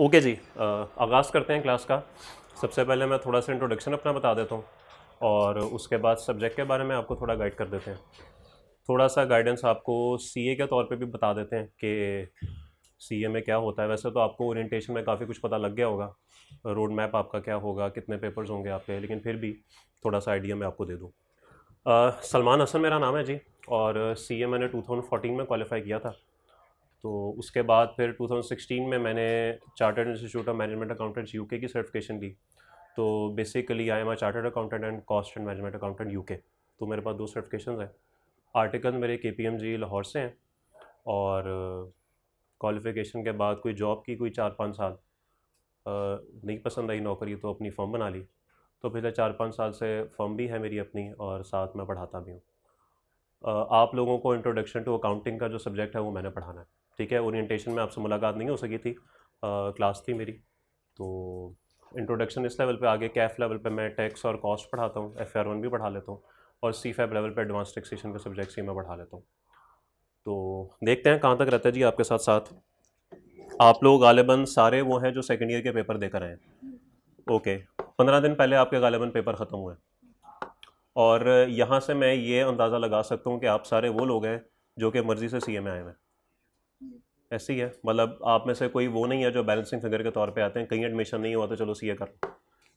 Okay जी, आगाज़ करते हैं क्लास का। सबसे पहले मैं थोड़ा सा इंट्रोडक्शन अपना बता देता हूँ और उसके बाद सब्जेक्ट के बारे में आपको थोड़ा गाइड कर देते हैं। थोड़ा सा गाइडेंस आपको सीए के तौर पे भी बता देते हैं कि सीए में क्या होता है। वैसे तो आपको ओरिएंटेशन में काफ़ी कुछ पता लग गया होगा, रोड मैप आपका क्या होगा, कितने पेपर्स होंगे आपके, लेकिन फिर भी थोड़ा सा आइडिया मैं आपको दे दूँ। सलमान हसन मेरा नाम है जी, और सीए मैंने 2014 में क्वालिफाई किया था। तो उसके बाद फिर 2016 में मैंने chartered institute of management accountants UK की सर्टिफिकेशन ली। तो basically I am a chartered accountant and cost and management accountant UK. तो मेरे पास 2 सर्टिफिकेशन हैं। आर्टिकल मेरे KPMG लाहौर से हैं, और क्वालिफिकेशन के बाद कोई जॉब की कोई 4-5 साल नहीं पसंद आई नौकरी, तो अपनी फर्म बना ली। तो पिछले 4-5 साल से फर्म भी है मेरी अपनी, और साथ में पढ़ाता भी हूँ। आप लोगों को इंट्रोडक्शन टू अकाउंटिंग का जो सब्जेक्ट है वो मैंने पढ़ाना है, ठीक है। ओरिएंटेशन में आपसे मुलाकात नहीं हो सकी थी, क्लास थी मेरी। तो इंट्रोडक्शन इस लेवल पे, आगे कैफ लेवल पे मैं टैक्स और कॉस्ट पढ़ाता हूँ, FR1 भी पढ़ा लेता हूँ, और CFAB लेवल पे एडवांस टैक्सेशन के सब्जेक्ट्स ही मैं पढ़ा लेता हूँ। तो देखते हैं कहाँ तक रहता है जी आपके साथ साथ। आप लोग गालिबन सारे वो हैं जो सेकेंड ईयर के पेपर देकर आए हैं। ओके, 15 दिन पहले आपके गालिबन पेपर ख़त्म हुए, और यहाँ से मैं ये अंदाज़ा लगा सकता हूँ कि आप सारे वो लोग हैं जो कि मर्ज़ी से CA में आए हैं। ऐसे ही है, मतलब आप में से कोई वो नहीं है जो बैलेंसिंग फिगर के तौर पे आते हैं, कहीं एडमिशन नहीं हुआ तो चलो CA कर,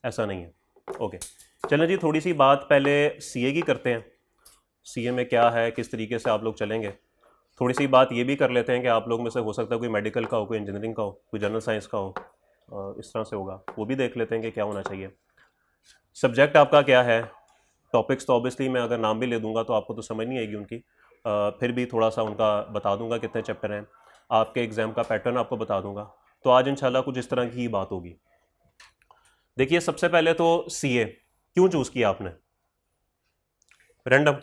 ऐसा नहीं है। ओके, चलें जी, थोड़ी सी बात पहले CA की करते हैं। CA में क्या है, किस तरीके से आप लोग चलेंगे। थोड़ी सी बात ये भी कर लेते हैं कि आप लोग में से हो सकता है कोई मेडिकल का हो, कोई इंजीनियरिंग का हो, कोई जनरल साइंस का हो, इस तरह से होगा, वो भी देख लेते हैं कि क्या होना चाहिए। सब्जेक्ट आपका क्या है। टॉपिक्स तो ऑब्वियसली मैं अगर नाम भी ले दूंगा तो आपको तो समझ नहीं आएगी उनकी, फिर भी थोड़ा सा उनका बता दूंगा कितने चैप्टर हैं। आपके एग्ज़ाम का पैटर्न आपको बता दूंगा। तो आज इंशाल्लाह कुछ इस तरह की ही बात होगी। देखिए, सबसे पहले तो CA क्यों चूज़ किया आपने। रैंडम,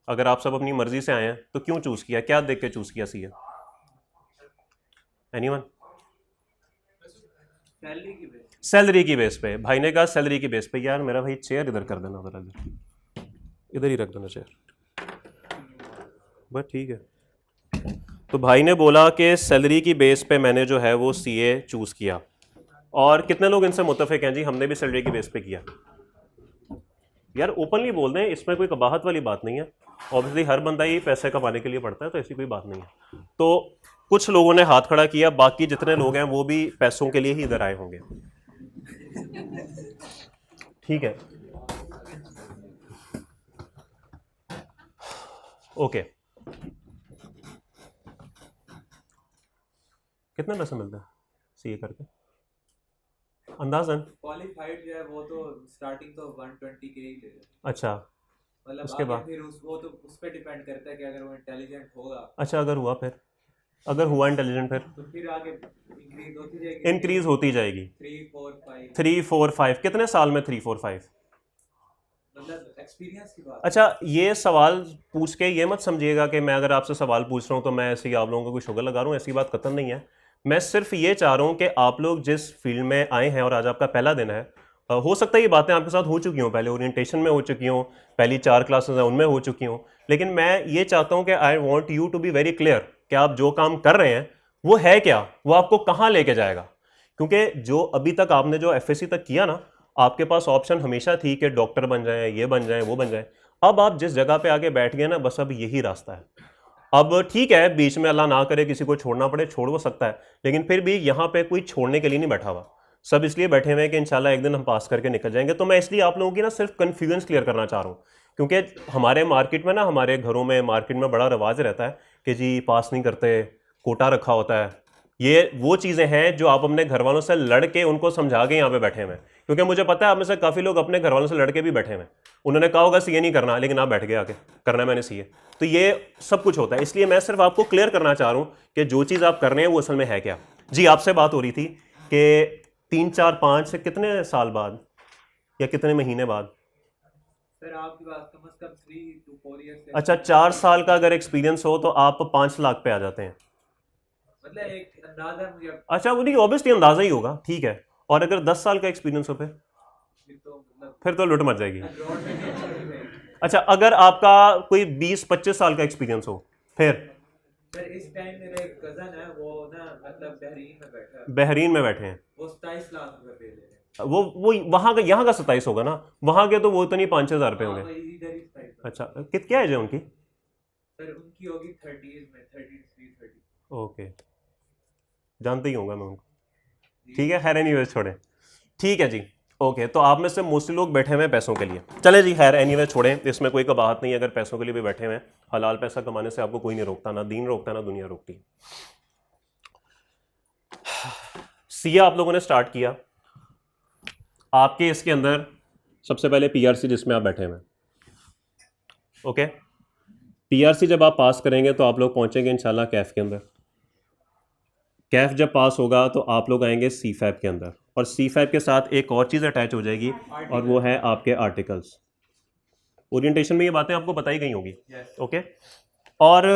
अगर आप सब अपनी मर्जी से आए हैं तो क्यों चूज़ किया, क्या देख के चूज़ किया CA। एनीवन। सैलरी की बेस पे, भाई ने कहा सैलरी की बेस पे। यार मेरा भाई चेयर इधर कर देना, उधर इधर ही रख देना चेयर, बस ठीक है। तो भाई ने बोला कि सैलरी की बेस पे मैंने जो है वो CA चूज़ किया। और कितने लोग इनसे मुत्तफिक हैं जी, हमने भी सैलरी की बेस पे किया। यार ओपनली बोल दें, इसमें कोई कबाहत वाली बात नहीं है। ऑब्वियसली हर बंदा ही पैसे कमाने के लिए पढ़ता है, तो ऐसी कोई बात नहीं है। तो कुछ लोगों ने हाथ खड़ा किया, बाकी जितने लोग हैं वो भी पैसों के लिए ही इधर आए होंगे, ठीक है। ओके, कितना पैसा मिलता है CA करके अंदाजन। क्वालिफाइड जो है वो तो स्टार्टिंग तो 120 के ही दे रहे हैं। अच्छा, मतलब उसके आगे बाद फिर वो तो उस पर डिपेंड करता है कि अगर वो इंटेलिजेंट होगा अच्छा, अगर हुआ फिर, अगर हुआ इंटेलिजेंट तो फिर फिर आगे इंक्रीज होती जाएगी। इंक्रीज होती जाएगी। 3 4 5 3 4 5 कितने साल में 3 4 5। मतलब एक्सपीरियंस की बात है। अच्छा, ये सवाल पूछ के ये मत समझिएगा कि मैं अगर आपसे सवाल पूछ रहा हूँ तो मैं ऐसे ही आप लोगों को कोई शुगर लगा रहा हूँ, ऐसी बात कतई नहीं है। मैं सिर्फ ये चाह रहा हूँ कि आप लोग जिस फील्ड में आए हैं और आज आपका पहला दिन है, हो सकता है ये बातें आपके साथ हो चुकी हों, पहले ओरिएंटेशन में हो चुकी हों, पहली 4 क्लासेस हैं उनमें हो चुकी हों, लेकिन मैं ये चाहता हूँ कि I want you to be very clear कि आप जो काम कर रहे हैं वो है क्या, वो आपको कहाँ लेके जाएगा। क्योंकि जो अभी तक आपने जो FSC तक किया ना, आपके पास ऑप्शन हमेशा थी कि डॉक्टर बन जाएं, ये बन जाएं, वो बन जाएं। अब आप जिस जगह पे आके बैठ गए ना, बस अब यही रास्ता है। अब ठीक है, बीच में अल्लाह ना करे किसी को छोड़ना पड़े, छोड़ वो सकता है, लेकिन फिर भी यहाँ पे कोई छोड़ने के लिए नहीं बैठा हुआ। सब इसलिए बैठे हुए हैं कि इंशाल्लाह एक दिन हम पास करके निकल जाएंगे। तो मैं इसलिए आप लोगों की ना सिर्फ कन्फ्यूजन क्लियर करना चाह रहा हूँ, क्योंकि हमारे मार्केट में ना, हमारे घरों में, मार्केट में बड़ा रिवाज रहता है कि जी पास नहीं करते, कोटा रखा होता है। ये वो चीज़ें हैं जो आप अपने घर वालों से लड़ के उनको समझा के यहाँ पे बैठे हुए हैं, क्योंकि मुझे पता है आप में से काफ़ी लोग अपने घर वालों से लड़ के भी बैठे हुए हैं। उन्होंने कहा होगा CA नहीं करना, लेकिन आप बैठ गए आके, करना है मैंने CA। तो ये सब कुछ होता है, इसलिए मैं सिर्फ आपको क्लियर करना चाह रहा हूँ कि जो चीज़ आप कर रहे हैं वो असल में है क्या। जी, आपसे बात हो रही थी कि 3 4 5 से कितने साल बाद या कितने महीने बाद। सर आपकी बात कम से कम 3 to 4 ईयर्स। अच्छा, 4 साल का अगर एक्सपीरियंस हो तो आप 5 लाख पे आ जाते हैं। मतलब एक अंदाजा मुझे अच्छा, वो नहीं, ऑब्वियसली अंदाजा ही होगा, ठीक है। और अगर 10 साल का एक्सपीरियंस हो फिर तो लुट मच जाएगी। अब्रॉड में नहीं अच्छा, अगर आपका कोई 20 25 साल का एक्सपीरियंस हो फिर सर इस टाइम मेरा एक कजन है, वो ना मतलब बहरीन में बैठा है, बहरीन में बैठे हैं, वो 27 लाख रुपए दे रहे हैं। वो वहाँ का, यहाँ का 27 होगा ना, वहाँ के तो वो तो नहीं 5-6 हज़ार रुपये हाँ होंगे। वही इधर ही 27 लाख। अच्छा, क्या एज है उनकी? सर उनकी होगी 30s में, 33-30। ओके, जानते ही होंगे मैं उनको। जी। ठीक है, खैर एनीवेज छोड़ें। ठीक है जी, ओके। तो आप में से मोस्टली लोग बैठे हुए हैं पैसों के लिए, चले जी खैर एनीवेज छोड़ें, इसमें कोई कबाहत नहीं है अगर पैसों के लिए भी बैठे हुए हैं। हलाल पैसा कमाने से आपको कोई नहीं रोकता, ना दीन रोकता ना दुनिया रोकती। सीए आप लोगों ने स्टार्ट किया, आपके इसके अंदर सबसे पहले पीआरसी जिसमें आप बैठे हुए हैं, ओके। पीआरसी जब आप पास करेंगे तो आप लोग पहुंचेंगे इंशाल्लाह कैफ के अंदर। कैफ जब पास होगा तो आप लोग आएंगे सी फैब के अंदर, और सी फैब के साथ एक और चीज़ अटैच हो जाएगी और वो है आपके आर्टिकल्स। ओरिएंटेशन में ये बातें आपको बताई गई होगी, ओके। और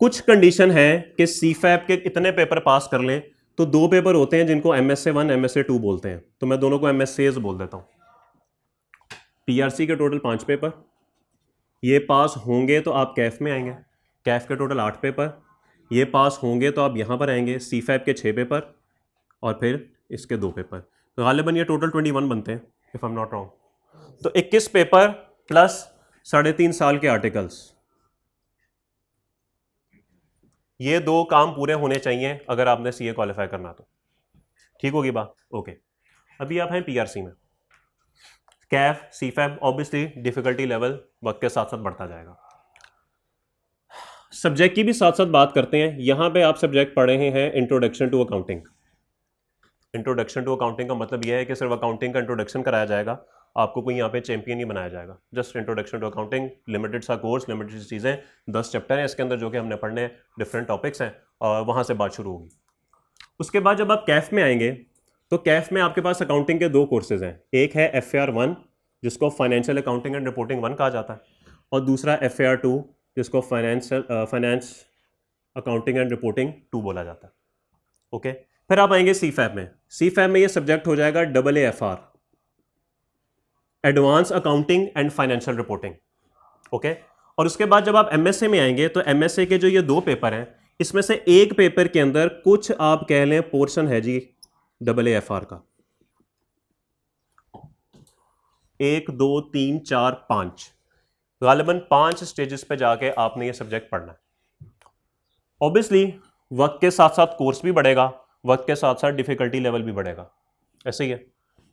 कुछ कंडीशन है कि सी फैब के इतने पेपर पास कर लें, तो 2 पेपर होते हैं जिनको MSA1 MSA2 बोलते हैं, तो मैं दोनों को MSAs बोल देता हूँ। पीआरसी के टोटल 5 पेपर, ये पास होंगे तो आप कैफ में आएंगे। कैफ के टोटल 8 पेपर, ये पास होंगे तो आप यहाँ पर आएंगे। सी फैब के 6 पेपर और फिर इसके 2 पेपर, तो गालिबन ये टोटल 21 बनते हैं if I am not wrong. तो 21 पेपर प्लस 3.5 साल के आर्टिकल्स, ये 2 काम पूरे होने चाहिए अगर आपने सीए क्वालिफाई करना तो। ठीक होगी बात, ओके। अभी आप हैं पीआरसी में। कैफ सी फैब ऑब्वियसली डिफिकल्टी लेवल वक्त के साथ साथ बढ़ता जाएगा। सब्जेक्ट की भी साथ साथ बात करते हैं। यहाँ पे आप सब्जेक्ट पढ़ रहे हैं introduction to accounting. Introduction to accounting का मतलब यह है कि सिर्फ अकाउंटिंग का इंट्रोडक्शन कराया जाएगा, आपको कोई यहाँ पे चैंपियन नहीं बनाया जाएगा। Just introduction to accounting, limited सा कोर्स, लिमिटेड चीज़ें, 10 चैप्टर हैं इसके अंदर जो कि हमने पढ़ने हैं, डिफरेंट टॉपिक्स हैं, और वहाँ से बात शुरू होगी। उसके बाद जब आप कैफ में आएंगे तो कैफ में आपके पास अकाउंटिंग के 2 कोर्सेज हैं। एक है FAR1 जिसको फाइनेंशियल अकाउंटिंग एंड रिपोर्टिंग 1 कहा जाता है, और दूसरा FAR2 जिसको फाइनेंस अकाउंटिंग एंड रिपोर्टिंग 2 बोला जाता है, ओके। फिर आप आएंगे सी फैब में। सी फैब में ये सब्जेक्ट हो जाएगा AAFR, advance accounting and financial reporting, okay. और उसके बाद जब आप MSA में आएंगे तो MSA के जो ये 2 पेपर हैं, इसमें से एक पेपर के अंदर कुछ आप कह लें पोर्शन है जी AAFR का। 1 2 3 4 5, गालिबन 5 स्टेजेस पे जाके आपने ये सब्जेक्ट पढ़ना है। ऑब्वियसली वक्त के साथ साथ कोर्स भी बढ़ेगा, वक्त के साथ साथ डिफिकल्टी लेवल भी बढ़ेगा, ऐसे ही है।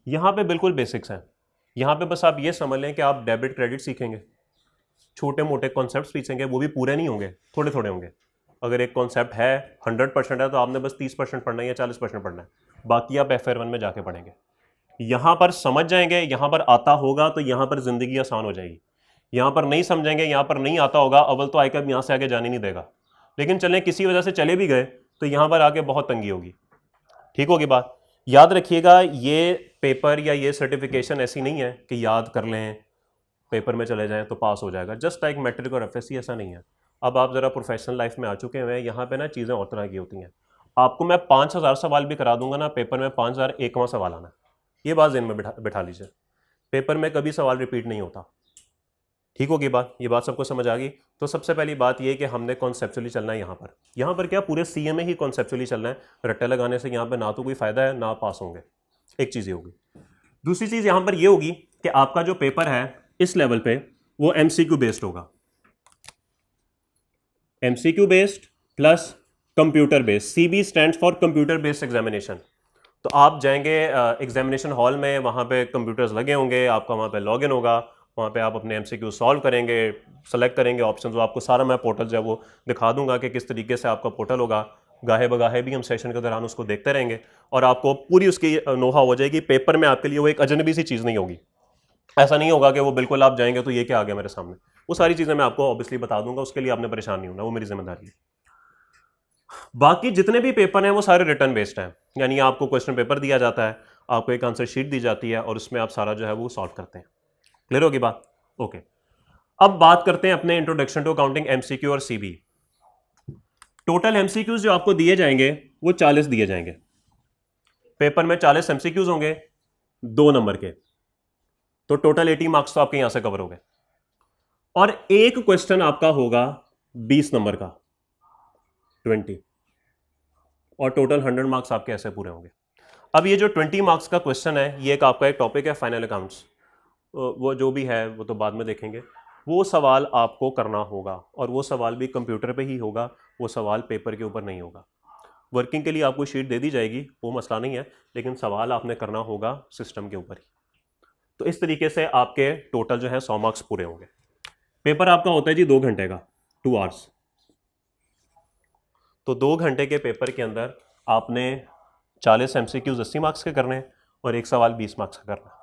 यहाँ पे बिल्कुल बेसिक्स हैं। यहाँ पे बस आप ये समझ लें कि आप डेबिट क्रेडिट सीखेंगे, छोटे मोटे कॉन्सेप्ट सीखेंगे, वो भी पूरे नहीं होंगे, थोड़े थोड़े होंगे। अगर एक कॉन्सेप्ट है 100% है तो आपने बस 30% पढ़ना है या 40% पढ़ना है, बाकी आप FAR1 में जाके पढ़ेंगे। यहाँ पर समझ जाएंगे, यहाँ पर आता होगा तो यहाँ पर ज़िंदगी आसान हो जाएगी। यहाँ पर नहीं समझेंगे, यहाँ पर नहीं आता होगा, अव्वल तो आईकैब यहाँ से आगे जाने नहीं देगा। लेकिन चलें किसी वजह से चले भी गए तो यहाँ पर आके बहुत तंगी होगी। ठीक होगी बात। याद रखिएगा ये पेपर या ये सर्टिफिकेशन ऐसी नहीं है कि याद कर लें पेपर में चले जाएं तो पास हो जाएगा। जस्ट लाइक मैट्रिक और FSC ऐसा नहीं है। अब आप ज़रा प्रोफेशनल लाइफ में आ चुके हैं, यहाँ पे ना चीज़ें और तरह की होती हैं। आपको मैं 5000 सवाल भी करा दूंगा ना, पेपर में 5001वां सवाल आना है, ये बात ज़हन में बिठा लीजिए। पेपर में कभी सवाल रिपीट नहीं होता। ठीक होगी बात, ये बात सबको समझ आ गई। तो सबसे पहली बात ये कि हमने कॉन्सेप्चुअली चलना है। यहाँ पर क्या पूरे सीए में ही कॉन्सेप्चुअली चलना है। रट्टे लगाने से यहाँ पर ना तो कोई फ़ायदा है ना पास होंगे, एक चीज़ ये होगी। दूसरी चीज़ यहाँ पर ये होगी कि आपका जो पेपर है इस लेवल पे वो MCQ बेस्ड होगा, MCQ based plus computer based. CB stands for computer based examination. तो आप जाएंगे एग्जामिनेशन हॉल में, वहाँ पे कंप्यूटर्स लगे होंगे, आपका वहाँ पे लॉगिन होगा, वहाँ पे आप अपने MCQ सॉल्व करेंगे, सेलेक्ट करेंगे ऑप्शन, वो आपको सारा मैं पोर्टल जो है वो दिखा दूंगा कि किस तरीके से आपका पोर्टल होगा। गाहे बगाहे भी हम सेशन के दौरान उसको देखते रहेंगे और आपको पूरी उसकी नोहा हो जाएगी। पेपर में आपके लिए वो एक अजनबी सी चीज़ नहीं होगी। ऐसा नहीं होगा कि वो बिल्कुल आप जाएंगे तो ये क्या आ गया मेरे सामने। वो सारी चीज़ें मैं आपको ऑब्वियसली बता दूंगा, उसके लिए आपने परेशान नहीं होना, वो मेरी जिम्मेदारी है। बाकी जितने भी पेपर हैं वो सारे रिटर्न बेस्ड हैं, यानी आपको क्वेश्चन पेपर दिया जाता है, आपको एक आंसर शीट दी जाती है और उसमें आप सारा जो है वो सॉल्व करते हैं। क्लियर होगी बात, ओके। अब बात करते हैं अपने इंट्रोडक्शन टू अकाउंटिंग MCQ और CB। टोटल MCQs जो आपको दिए जाएंगे वो 40 दिए जाएंगे। पेपर में 40 MCQs होंगे 2 नंबर के, तो टोटल 80 मार्क्स तो आपके यहां से कवर हो गए। और एक क्वेश्चन आपका होगा 20 नंबर का, 20 और टोटल 100 मार्क्स आपके ऐसे पूरे होंगे। अब ये जो 20 मार्क्स का क्वेश्चन है ये एक आपका एक टॉपिक है फाइनल अकाउंट्स, वो जो भी है वो तो बाद में देखेंगे। वो सवाल आपको करना होगा और वो सवाल भी कंप्यूटर पे ही होगा, वो सवाल पेपर के ऊपर नहीं होगा। वर्किंग के लिए आपको शीट दे दी जाएगी, वो मसला नहीं है, लेकिन सवाल आपने करना होगा सिस्टम के ऊपर ही। तो इस तरीके से आपके टोटल जो है 100 मार्क्स पूरे होंगे। पेपर आपका होता है जी 2 घंटे का, 2 आवर्स। तो 2 घंटे के पेपर के अंदर आपने 40 MCQs 80 मार्क्स के करने हैं और एक सवाल 20 मार्क्स का करना है।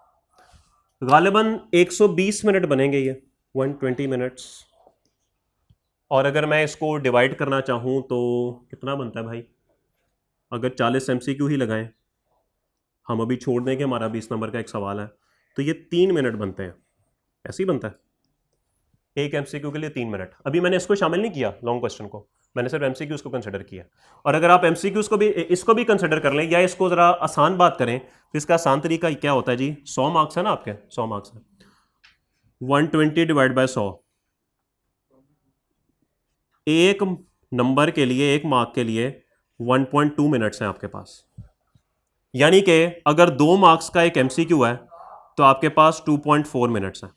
गालिबन 120 मिनट बनेंगे ये, 120 मिनट्स। और अगर मैं इसको डिवाइड करना चाहूँ तो कितना बनता है भाई? अगर 40 MCQ ही लगाएं, हम अभी छोड़ दें कि हमारा 20 नंबर का एक सवाल है, तो ये 3 मिनट बनते हैं। ऐसे ही बनता है, एक MCQ के लिए 3 मिनट। अभी मैंने इसको शामिल नहीं किया लॉन्ग क्वेश्चन को, मैंने सिर्फ MCQs को कंसिडर किया। और अगर आप MCQs को भी, इसको भी कंसिडर कर लें या इसको ज़रा आसान बात करें तो इसका आसान तरीका क्या होता है जी? 100 मार्क्स है ना आपके, 100 मार्क्स है, 120 डिवाइड बाय 100। एक नंबर के लिए, एक मार्क के लिए 1.2 मिनट्स हैं आपके पास। यानी कि अगर 2 मार्क्स का एक MCQ है तो आपके पास 2.4 मिनट्स है।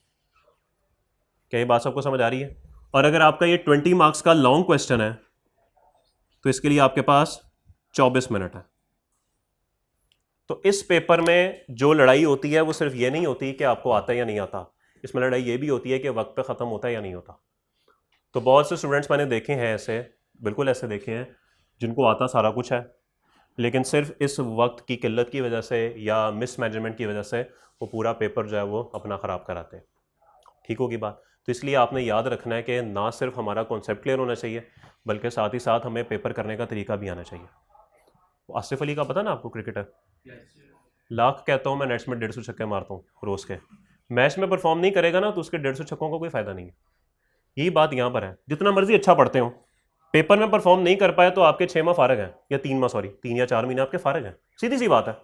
क्या ये बात सबको समझ आ रही है? और अगर आपका ये 20 मार्क्स का लॉन्ग क्वेश्चन है तो इसके लिए आपके पास 24 मिनट है। तो इस पेपर में जो लड़ाई होती है वो सिर्फ ये नहीं होती कि आपको आता है या नहीं आता, इसमें लड़ाई ये भी होती है कि वक्त पे ख़त्म होता है या नहीं होता। तो बहुत से स्टूडेंट्स मैंने देखे हैं ऐसे, बिल्कुल ऐसे देखे हैं जिनको आता सारा कुछ है, लेकिन सिर्फ इस वक्त की किल्लत की वजह से या मिसमैनेजमेंट की वजह से वो पूरा पेपर जो है वो अपना ख़राब कराते हैं। ठीक होगी बात? तो इसलिए आपने याद रखना है कि ना सिर्फ हमारा कॉन्सेप्ट क्लियर होना चाहिए बल्कि साथ ही साथ हमें पेपर करने का तरीका भी आना चाहिए। आसिफ अली का पता ना आपको, क्रिकेटर, लाख कहता हूँ मैं नेट्स में 150 छक्के मारता हूँ रोज़ के। मैच में परफॉर्म नहीं करेगा ना तो उसके 150 छक्कों का कोई फ़ायदा नहीं है। यही बात यहाँ पर है, जितना मर्जी अच्छा पढ़ते हो, पेपर में परफॉर्म नहीं कर पाए तो आपके 6 माह फारग हैं, या 3 माह, सॉरी 3 या 4 महीने आपके फारग हैं। सीधी सी बात है।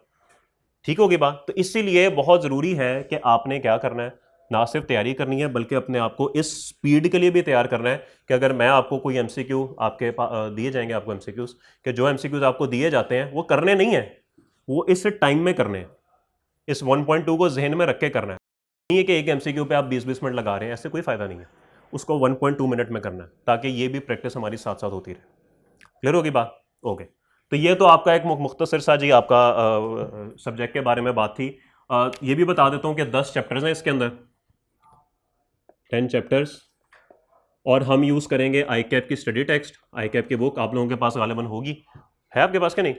ठीक होगी बात? तो इसीलिए बहुत ज़रूरी है कि आपने क्या करना है, ना सिर्फ तैयारी करनी है बल्कि अपने आप को इस स्पीड के लिए भी तैयार करना है कि अगर मैं आपको कोई MCQ आपके दिए जाएंगे, आपको MCQs कि जो MCQs आपको दिए जाते हैं वो करने नहीं है, वो इस टाइम में करने हैं। इस 1.2 को जहन में रख के करना है, नहीं है कि एक MCQ पे आप 20-20 मिनट लगा रहे हैं, ऐसे कोई फ़ायदा नहीं है। उसको 1.2 मिनट में करना है ताकि ये भी प्रैक्टिस हमारी साथ साथ होती रहे। क्लियर होगी बात? ओके। तो ये तो आपका एक मुख्तसर सा जी आपका सब्जेक्ट के बारे में बात थी। ये भी बता देता हूँ कि 10 चैप्टर्स हैं इसके अंदर, 10 चैप्टर्स, और हम यूज़ करेंगे ICAP की स्टडी टेक्स्ट। ICAP की बुक आप लोगों के पास गालिबन होगी, है आपके पास कि नहीं?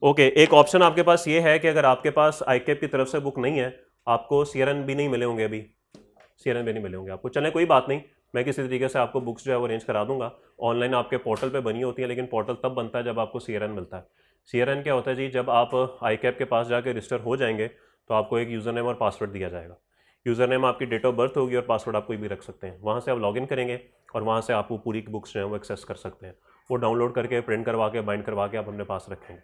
ओके। एक ऑप्शन आपके पास ये है कि अगर आपके पास ICAP की तरफ से बुक नहीं है, आपको CRN भी नहीं मिले होंगे, अभी CRN भी नहीं मिले होंगे आपको, चलें कोई बात नहीं, मैं किसी तरीके से आपको बुक्स जो है वो अरेंज करा दूंगा। ऑनलाइन आपके पोर्टल पे बनी होती है, लेकिन पोर्टल तब बनता है जब आपको CRN मिलता है। CRN क्या होता है जी? जब आप ICAP के पास जाके रजिस्टर हो जाएंगे तो आपको एक यूज़र नेम और पासवर्ड दिया जाएगा। यूज़र नेम आपकी डेट ऑफ बर्थ होगी और पासवर्ड आप कोई भी रख सकते हैं। वहाँ से आप लॉगिन करेंगे और वहाँ से आप वो पूरी बुक्स जो हैं वो एक्सेस कर सकते हैं। वो डाउनलोड करके, प्रिंट करवा के, बाइंड करवा के आप अपने पास रखेंगे।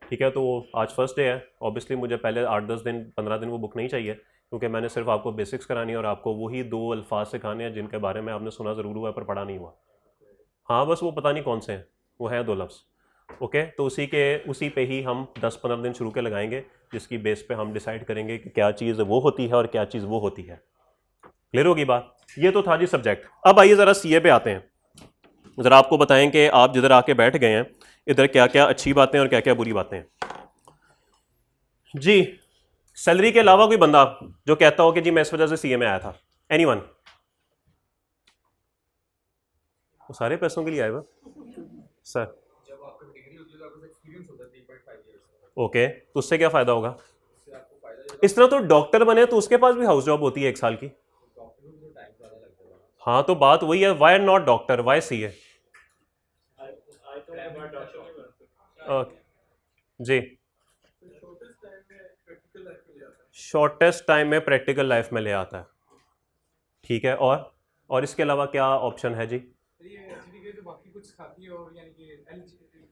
ठीक है? तो आज फर्स्ट डे है, ऑब्वियसली मुझे पहले 8-10 दिन, 15 दिन वो बुक नहीं चाहिए, क्योंकि मैंने सिर्फ आपको बेसिक्स करानी है और आपको वही 2 अल्फाज सिखाने हैं जिनके बारे में आपने सुना ज़रूर हुआ है पर पढ़ा नहीं हुआ। हाँ, बस वो पता नहीं कौन से हैं, वो हैं 2 लफ्ज़। ओके, तो उसी पे ही हम 10-15 दिन शुरू के लगाएंगे, जिसकी बेस पे हम डिसाइड करेंगे कि क्या चीज़ वो होती है और क्या चीज़ वो होती है। क्लियर होगी बात? ये तो था जी सब्जेक्ट। अब आइए ज़रा CA पे आते हैं। ज़रा आपको बताएं कि आप जिधर आके बैठ गए हैं इधर क्या क्या अच्छी बातें और क्या क्या बुरी बातें हैं जी। सैलरी के अलावा कोई बंदा जो कहता हो कि जी मैं इस वजह से CA में आया था? एनीवन? वो सारे पैसों के लिए आए हुए सर? जब आपका डिग्री होती है तो आपका एक्सपीरियंस होता है 3.5 इयर्स। ओके, तो उससे क्या फ़ायदा होगा? उससे आपको फायदा होगा। इस तरह तो डॉक्टर बने तो उसके पास भी हाउस जॉब होती है 1 साल की। डॉक्टर को तो टाइम ज़्यादा लगता है। हाँ, तो बात वही है, why not doctor, why CA? Okay जी। शॉर्टेस्ट टाइम में प्रैक्टिकल लाइफ में ले आता है। ठीक है, और इसके अलावा क्या ऑप्शन है जी? ये एचडी तो बाकी कुछ खाती है, और यानी कि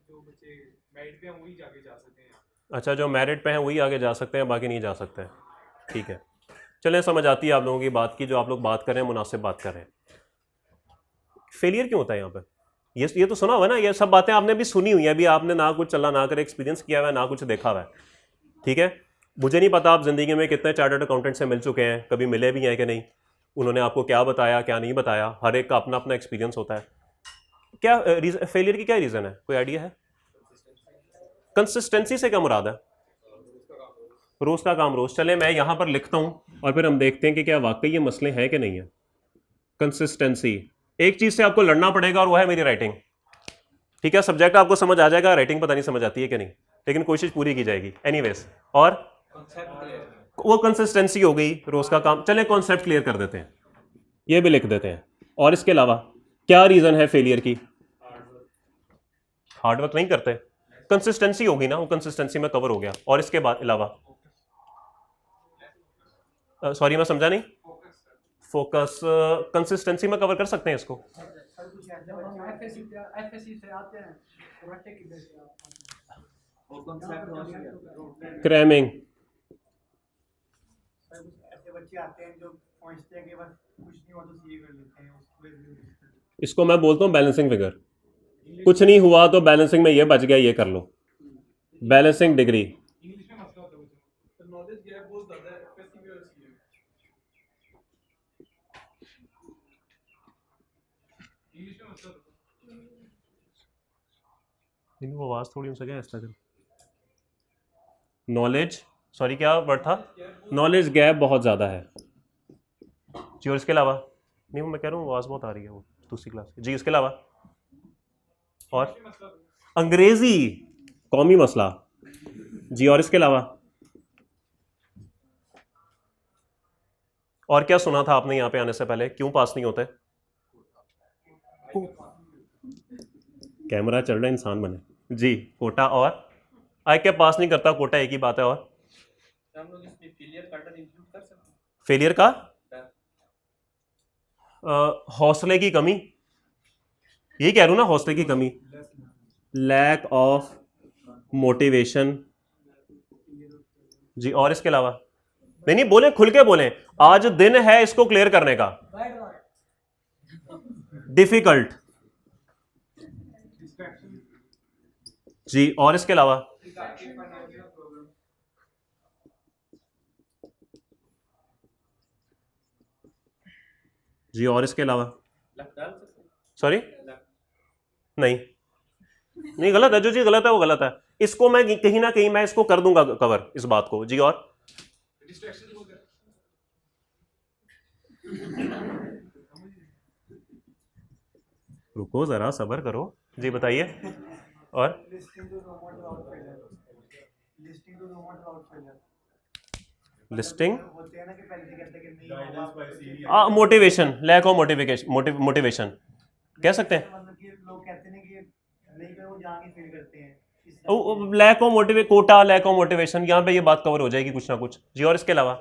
जो बच्चे मेरिट पे हैं वही जाके जा सकते हैं। अच्छा, जो मेरिट पे हैं वही आगे जा सकते हैं, बाकी नहीं जा सकते हैं। ठीक है, चलें, समझ आती है आप लोगों की बात की, जो आप लोग बात कर रहे हैं मुनासिब बात कर रहे हैं। फेलियर क्यों होता है यहाँ पे? ये तो सुना हुआ है ना, ये सब बातें आपने भी सुनी हुई है, अभी आपने ना कुछ चला ना कर एक्सपीरियंस किया हुआ है, ना कुछ देखा हुआ है, ठीक है। मुझे नहीं पता आप ज़िंदगी में कितने चार्टर्ड अकाउंटेंट से मिल चुके हैं, कभी मिले भी हैं कि नहीं, उन्होंने आपको क्या बताया क्या नहीं बताया, हर एक का अपना अपना एक्सपीरियंस होता है। क्या फेलियर की क्या रीज़न है, कोई आइडिया है? कंसिस्टेंसी से क्या मुराद है? रोज़ का काम रोज़। चले मैं यहाँ पर लिखता हूँ और फिर हम देखते हैं कि क्या वाकई ये मसले हैं कि नहीं है। कंसिस्टेंसी, एक चीज़ से आपको लड़ना पड़ेगा और वो है मेरी राइटिंग, ठीक है। सब्जेक्ट आपको समझ आ जाएगा, राइटिंग पता नहीं समझ आती है कि नहीं, लेकिन कोशिश पूरी की जाएगी एनीवेज। और वो कंसिस्टेंसी हो गई, रोज़ का काम। चलें कॉन्सेप्ट क्लियर कर देते हैं, ये भी लिख देते हैं। और इसके अलावा क्या रीज़न है फेलियर की? हार्डवर्क नहीं करते, कंसिस्टेंसी होगी ना, वो कंसिस्टेंसी में कवर हो गया। और इसके बाद अलावा सॉरी मैं समझा नहीं, फोकस कंसिस्टेंसी में कवर कर सकते हैं इसको। क्रैमिंग, बच्चे आते हैं जो पहुंचते हैं कि बस कुछ नहीं हुआ तो सीए कर लेते हैं, इसको मैं बोलता हूँ बैलेंसिंग फिगर। कुछ नहीं हुआ तो बैलेंसिंग में ये बच गया, ये कर लो, बैलेंसिंग डिग्री। इंग्लिश में मसला होता है तो नॉलेज गैप बहुत ज्यादा है एफएससी में और सीए इंग्लिश में मसला होता है। वो आवाज़ थोड़ी उनसे क्या इस तरह नॉलेज, सॉरी क्या वर्ड था? नॉलेज गैप बहुत ज़्यादा है जी। और इसके अलावा नहीं, वो मैं कह रहा हूँ आवाज़ बहुत आ रही है, वो दूसरी क्लास जी। इसके अलावा और अंग्रेजी, कौमी मसला जी। और इसके अलावा और क्या सुना था आपने यहाँ पे आने से पहले, क्यों पास नहीं होते? कैमरा चल रहा है, इंसान बने जी। कोटा और आई क्या पास नहीं करता, कोटा एक ही बात है। और हम लोग इसमें फेलियर पैटर्न इंक्लूड कर सकते हैं? फेलियर का हौसले की कमी, यही कह रहा हूं ना, हौसले की कमी, लैक ऑफ मोटिवेशन जी। और इसके अलावा नहीं नहीं बोले, खुल के बोले, आज दिन है इसको क्लियर करने का, डिफिकल्ट जी। और इसके अलावा जी। और इसके अलावा सॉरी नहीं नहीं, गलत है, जो चीज गलत है वो गलत है। इसको मैं कहीं ना कहीं मैं इसको कर दूंगा कवर, इस बात को जी। और रुको जरा, सब्र करो जी, बताइए। और listing motivation, lack of motivation, motivation कह सकते हैं, लोग कहते हैं कि नहीं करो वो जाके फील करते हैं, lack of motivation, Kota, lack of motivation, यहां पे ये बात कवर हो जाएगी कुछ ना कुछ जी। और इसके अलावा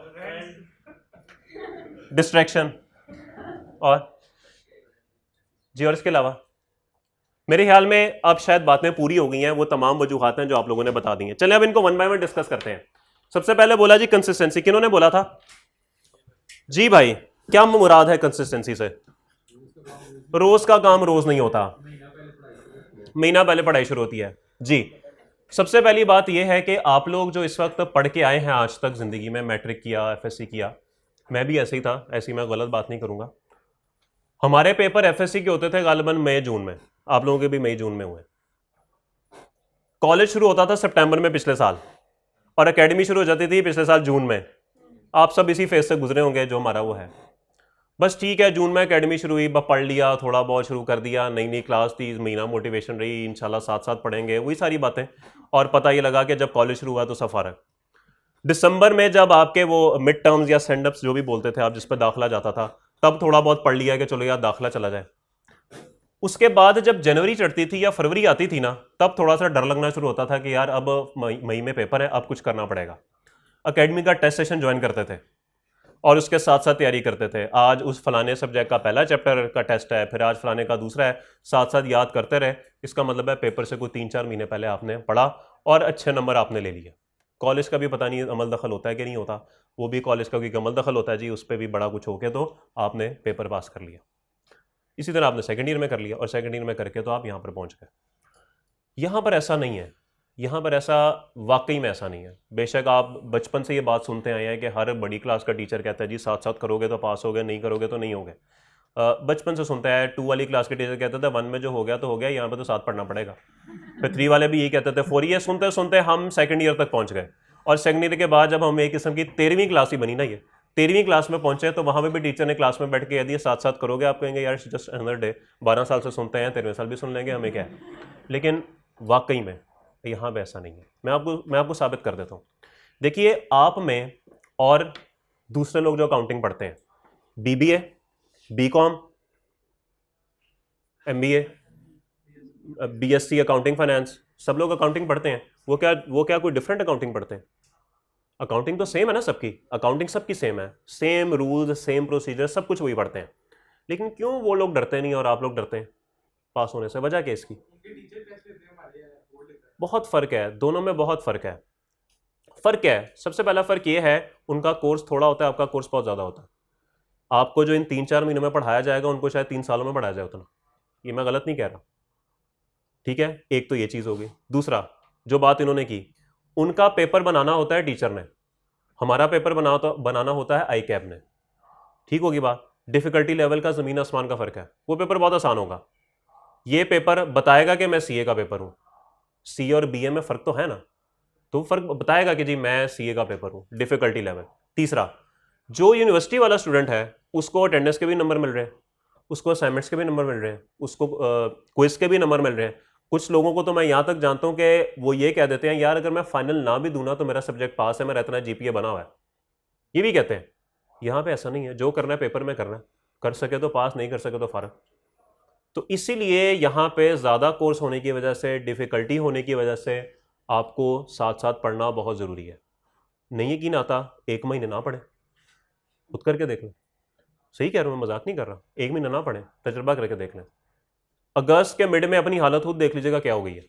डिस्ट्रैक्शन और जी। और इसके अलावा मेरे ख्याल में अब शायद बातें पूरी हो गई हैं, वो तमाम वजूहात हैं जो आप लोगों ने बता दी हैं। चलिए अब इनको वन बाय वन डिस्कस करते हैं। सबसे पहले बोला जी कंसिस्टेंसी, किन्होंने बोला था जी भाई? क्या मुराद है कंसिस्टेंसी से? रोज का काम रोज नहीं होता, महीना पहले पढ़ाई शुरू होती है जी। सबसे पहली बात यह है कि आप लोग जो इस वक्त पढ़ के आए हैं आज तक जिंदगी में, मैट्रिक किया, एफएससी किया, मैं भी ऐसे ही था, ऐसी मैं गलत बात नहीं करूंगा। हमारे पेपर एफएससी के होते थे गालिबन मई जून में, आप लोगों के भी मई जून में हुए। कॉलेज शुरू होता था सितंबर में पिछले साल, और एकेडमी शुरू हो जाती थी पिछले साल जून में। आप सब इसी फेज से गुजरे होंगे जो हमारा वो है। बस ठीक है, जून में एकेडमी शुरू हुई, पढ़ लिया, थोड़ा बहुत शुरू कर दिया, नई नई क्लास थी, महीना मोटिवेशन रही, इंशाल्लाह साथ साथ पढ़ेंगे, वही सारी बातें। और पता ये लगा कि जब कॉलेज शुरू हुआ तो सब फर्क। दिसंबर में जब आपके वो मिड टर्म्स या सेंड अप्स जो भी बोलते थे आप, जिस पर दाखिला जाता था, तब थोड़ा बहुत पढ़ लिया कि चलो यार दाखिला चला जाए। उसके बाद जब जनवरी चढ़ती थी या फरवरी आती थी ना, तब थोड़ा सा डर लगना शुरू होता था कि यार अब मई में पेपर है, अब कुछ करना पड़ेगा। एकेडमी का टेस्ट सेशन ज्वाइन करते थे और उसके साथ साथ तैयारी करते थे। आज उस फलाने सब्जेक्ट का पहला चैप्टर का टेस्ट है, फिर आज फलाने का दूसरा है, साथ साथ याद करते रहे। इसका मतलब है पेपर से कोई 3-4 महीने पहले आपने पढ़ा और अच्छे नंबर आपने ले लिए। कॉलेज का भी पता नहीं अमल दखल होता है कि नहीं होता, वो भी कॉलेज का कोई अमल दखल होता है जी, उस पर भी बड़ा कुछ हो के तो आपने पेपर पास कर लिया। इसी तरह आपने सेकंड ईयर में कर लिया और सेकंड ईयर में करके तो आप यहाँ पर पहुँच गए। यहाँ पर ऐसा नहीं है, यहाँ पर ऐसा वाकई में ऐसा नहीं है। बेशक आप बचपन से ये बात सुनते आए हैं कि हर बड़ी क्लास का टीचर कहता है जी साथ साथ करोगे तो पास हो गए, नहीं करोगे तो नहीं हो गए। बचपन से सुनता है। 2 वाली क्लास के टीचर कहते थे 1 में जो हो गया तो हो गया, यहाँ पर तो साथ पढ़ना पड़ेगा। फिर 3 वाले भी यही कहते थे 4। ये सुनते सुनते हम सेकंड ईयर तक पहुँच गए और सेकंड ईयर के बाद जब हम एक किस्म की 13वीं क्लास ही बनी ना, ये 13वीं क्लास में पहुंचे तो वहाँ पे भी टीचर ने क्लास में बैठ के यदि साथ साथ करोगे, आप कहेंगे यार जस्ट अनदर डे। 12 साल से सुनते हैं, 13वें साल भी सुन लेंगे, हमें क्या है। लेकिन वाकई में यहाँ पे ऐसा नहीं है। मैं आपको साबित कर देता हूँ। देखिए आप में और दूसरे लोग जो अकाउंटिंग पढ़ते हैं, BBA, BCom, MBA, BSc accounting finance, सब लोग अकाउंटिंग पढ़ते हैं। वो क्या कोई डिफरेंट अकाउंटिंग पढ़ते हैं? अकाउंटिंग तो सेम है ना सबकी, अकाउंटिंग सबकी सेम है, सेम रूल्स सेम प्रोसीजर सब कुछ वही पढ़ते हैं। लेकिन क्यों वो लोग डरते नहीं और आप लोग डरते हैं पास होने से? वजह क्या इसकी? बहुत फ़र्क है, दोनों में बहुत फ़र्क है। फ़र्क क्या है? सबसे पहला फ़र्क ये है उनका कोर्स थोड़ा होता है, आपका कोर्स बहुत ज़्यादा होता है। आपको जो इन 3-4 महीनों में पढ़ाया जाएगा उनको शायद 3 सालों में पढ़ाया जाए उतना। ये मैं गलत नहीं कह रहा, ठीक है। एक तो ये चीज़ होगी। दूसरा जो बात इन्होंने की, उनका पेपर बनाना होता है टीचर ने, हमारा पेपर बनाना होता है ICAP ने। ठीक होगी बात? डिफिकल्टी लेवल का ज़मीन आसमान का फ़र्क है। वो पेपर बहुत आसान होगा, ये पेपर बताएगा कि मैं CA का पेपर हूँ। CA और BA में फ़र्क तो है ना, तो फ़र्क बताएगा कि जी मैं CA का पेपर हूँ, डिफिकल्टी लेवल। तीसरा, जो यूनिवर्सिटी वाला स्टूडेंट है उसको अटेंडेंस के भी नंबर मिल रहे हैं, उसको असाइनमेंट्स के भी नंबर मिल रहे हैं, उसको क्विज के भी नंबर मिल रहे हैं। कुछ लोगों को तो मैं यहाँ तक जानता हूँ कि वो ये कह देते हैं यार अगर मैं फाइनल ना भी दूँ ना तो मेरा सब्जेक्ट पास है, मेरा इतना GPA बना हुआ है, ये भी कहते हैं। यहाँ पे ऐसा नहीं है, जो करना है पेपर में करना है, कर सके तो पास, नहीं कर सके तो फ़र्क। तो इसीलिए यहाँ पे ज़्यादा कोर्स होने की वजह से, डिफ़िकल्टी होने की वजह से आपको साथ साथ पढ़ना बहुत ज़रूरी है। नहीं यकीन आता 1 महीने ना पढ़े, खुद करके देख लें। सही कह रहा हूँ, मैं मजाक नहीं कर रहा। 1 महीना ना पढ़े, तजर्बा करके देख लें। अगस्त के मिड में अपनी हालत खुद देख लीजिएगा क्या हो गई है।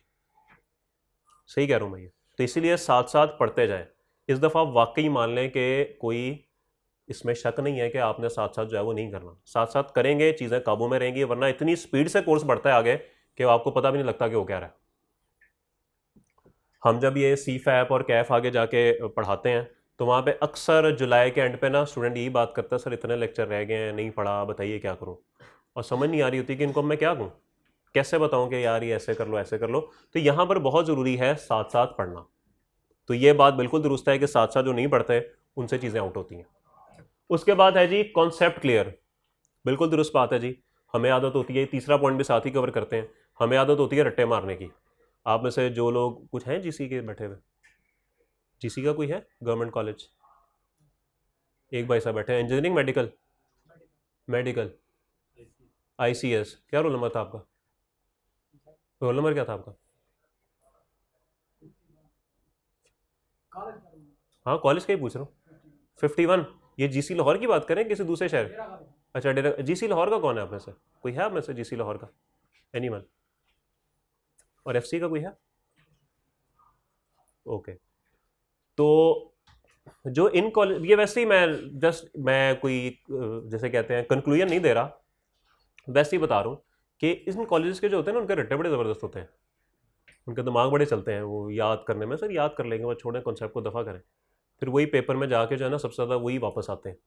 सही कह रहा हूँ मैं ये। तो इसीलिए साथ साथ पढ़ते जाएं। इस दफ़ा वाकई मान लें कि कोई इसमें शक नहीं है कि आपने साथ साथ जो है वो नहीं करना। साथ साथ करेंगे चीज़ें काबू में रहेंगी, वरना इतनी स्पीड से कोर्स बढ़ता है आगे कि आपको पता भी नहीं लगता कि वो क्या रहा है। हम जब ये CFAP और CAF आगे जाके पढ़ाते हैं तो वहाँ पे अक्सर जुलाई के एंड पे ना स्टूडेंट यही बात करता है, सर इतने लेक्चर रह गए हैं, नहीं पढ़ा, बताइए क्या करूँ। और समझ नहीं आ रही होती कि इनको मैं क्या कहूँ, कैसे बताऊँ कि यार ये ऐसे कर लो ऐसे कर लो। तो यहाँ पर बहुत ज़रूरी है साथ साथ पढ़ना। तो ये बात बिल्कुल दुरुस्त है कि साथ साथ जो नहीं पढ़ते उनसे चीज़ें आउट होती हैं। उसके बाद है जी कॉन्सेप्ट क्लियर, बिल्कुल दुरुस्त बात है जी। हमें आदत होती है, तीसरा पॉइंट भी साथ ही कवर करते हैं, हमें आदत होती है रट्टे मारने की। आप में से जो लोग कुछ हैं GC के बैठे हुए, GC का कोई है गवर्नमेंट कॉलेज? एक भाई साहब बैठे हैं। इंजीनियरिंग, मेडिकल, ICS, क्या रोल नंबर था आपका? रोल नंबर क्या था आपका? हाँ कॉलेज का ही पूछ रहा हूँ। 51। ये GC लाहौर की बात करें किसी दूसरे शहर? अच्छा डेरा। GC लाहौर का कौन है आप में से? कोई है आप में से GC लाहौर का? एनीवन? और FC का कोई है? ओके। तो जो इन कॉलेज, ये वैसे ही मैं कोई जैसे कहते हैं कंक्लूजन नहीं दे रहा, वैसे ही बता रहा हूँ कि इन कॉलेजेस के जो होते हैं ना उनके रट्टे बड़े ज़बरदस्त होते हैं, उनके दिमाग बड़े चलते हैं वो याद करने में। सर याद कर लेंगे, वो छोड़ें, कॉन्सेप्ट को दफ़ा करें। फिर वही पेपर में जाके जो है ना सबसे ज़्यादा वही वापस आते हैं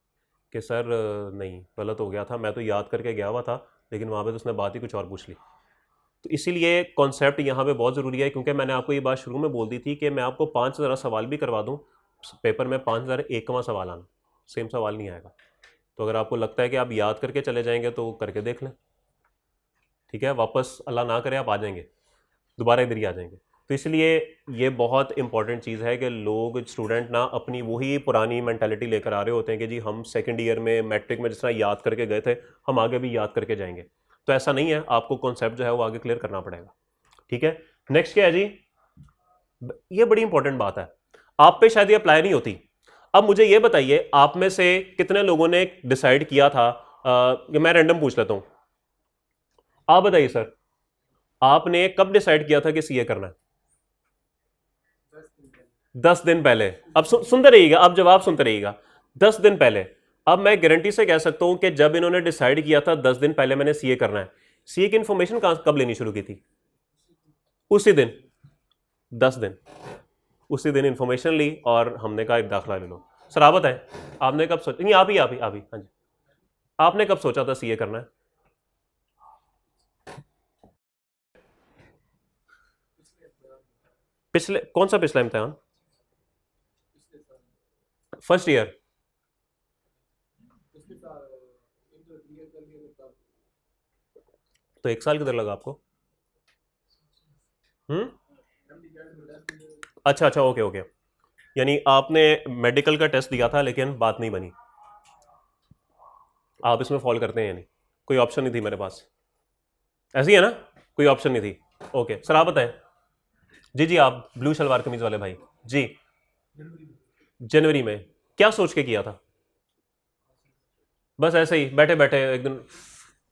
कि सर नहीं गलत हो गया था, मैं तो याद करके गया हुआ था लेकिन वहाँ पे तो उसने बात ही कुछ और पूछ ली। तो इसीलिए कॉन्सेप्ट यहाँ पे बहुत ज़रूरी है, क्योंकि मैंने आपको ये बात शुरू में बोल दी थी कि मैं आपको 5000 सवाल भी करवा दूँ पेपर में 5001वां सवाल आना, सेम सवाल नहीं आएगा। तो अगर आपको लगता है कि आप याद करके चले जाएंगे तो करके देख लें, ठीक है। वापस अल्लाह ना करे आप आ जाएंगे, दोबारा इधर ही आ जाएंगे। तो इसलिए ये बहुत इंपॉर्टेंट चीज़ है कि लोग, स्टूडेंट ना अपनी वही पुरानी मेंटालिटी लेकर आ रहे होते हैं कि जी हम सेकंड ईयर में मैट्रिक में जिस तरह याद करके गए थे हम आगे भी याद करके जाएंगे। तो ऐसा नहीं है, आपको कॉन्सेप्ट जो है वो आगे क्लियर करना पड़ेगा, ठीक है। नेक्स्ट क्या है जी, ये बड़ी इंपॉर्टेंट बात है, आप पे शायद ये अप्लाई नहीं होती। अब मुझे ये बताइए आप में से कितने लोगों ने डिसाइड किया था, मैं रैंडम पूछ लेता हूं, आप बताइए सर, आपने कब डिसाइड किया था कि CA करना है? 10 दिन पहले। अब सुनते रहिएगा, अब जवाब सुनते रहिएगा। 10 दिन पहले अब मैं गारंटी से कह सकता हूं कि जब इन्होंने डिसाइड किया था 10 दिन पहले मैंने सीए करना है, सीए की इंफॉर्मेशन कब लेनी शुरू की थी? उसी दिन, 10 दिन, उसी दिन इंफॉर्मेशन ली और हमने कहा एक दाखिला ले लो। सर आप बताएं, आपने कब सोचा? नहीं आप ही हाँ जी, आपने कब सोचा था सीए करना है? पिछले कौन सा पिछला इम्तिहान? First year. तो 1 साल किधर लगा आपको? अच्छा अच्छा, ओके ओके, यानी आपने मेडिकल का टेस्ट दिया था लेकिन बात नहीं बनी। आप इसमें फॉल करते हैं यानी कोई ऑप्शन नहीं थी मेरे पास, ऐसी है ना, कोई ऑप्शन नहीं थी। ओके सर आप बताएं। जी जी, आप ब्लू शलवार कमीज वाले भाई जी। जनवरी में क्या सोच के किया था? बस ऐसे ही बैठे बैठे एक दिन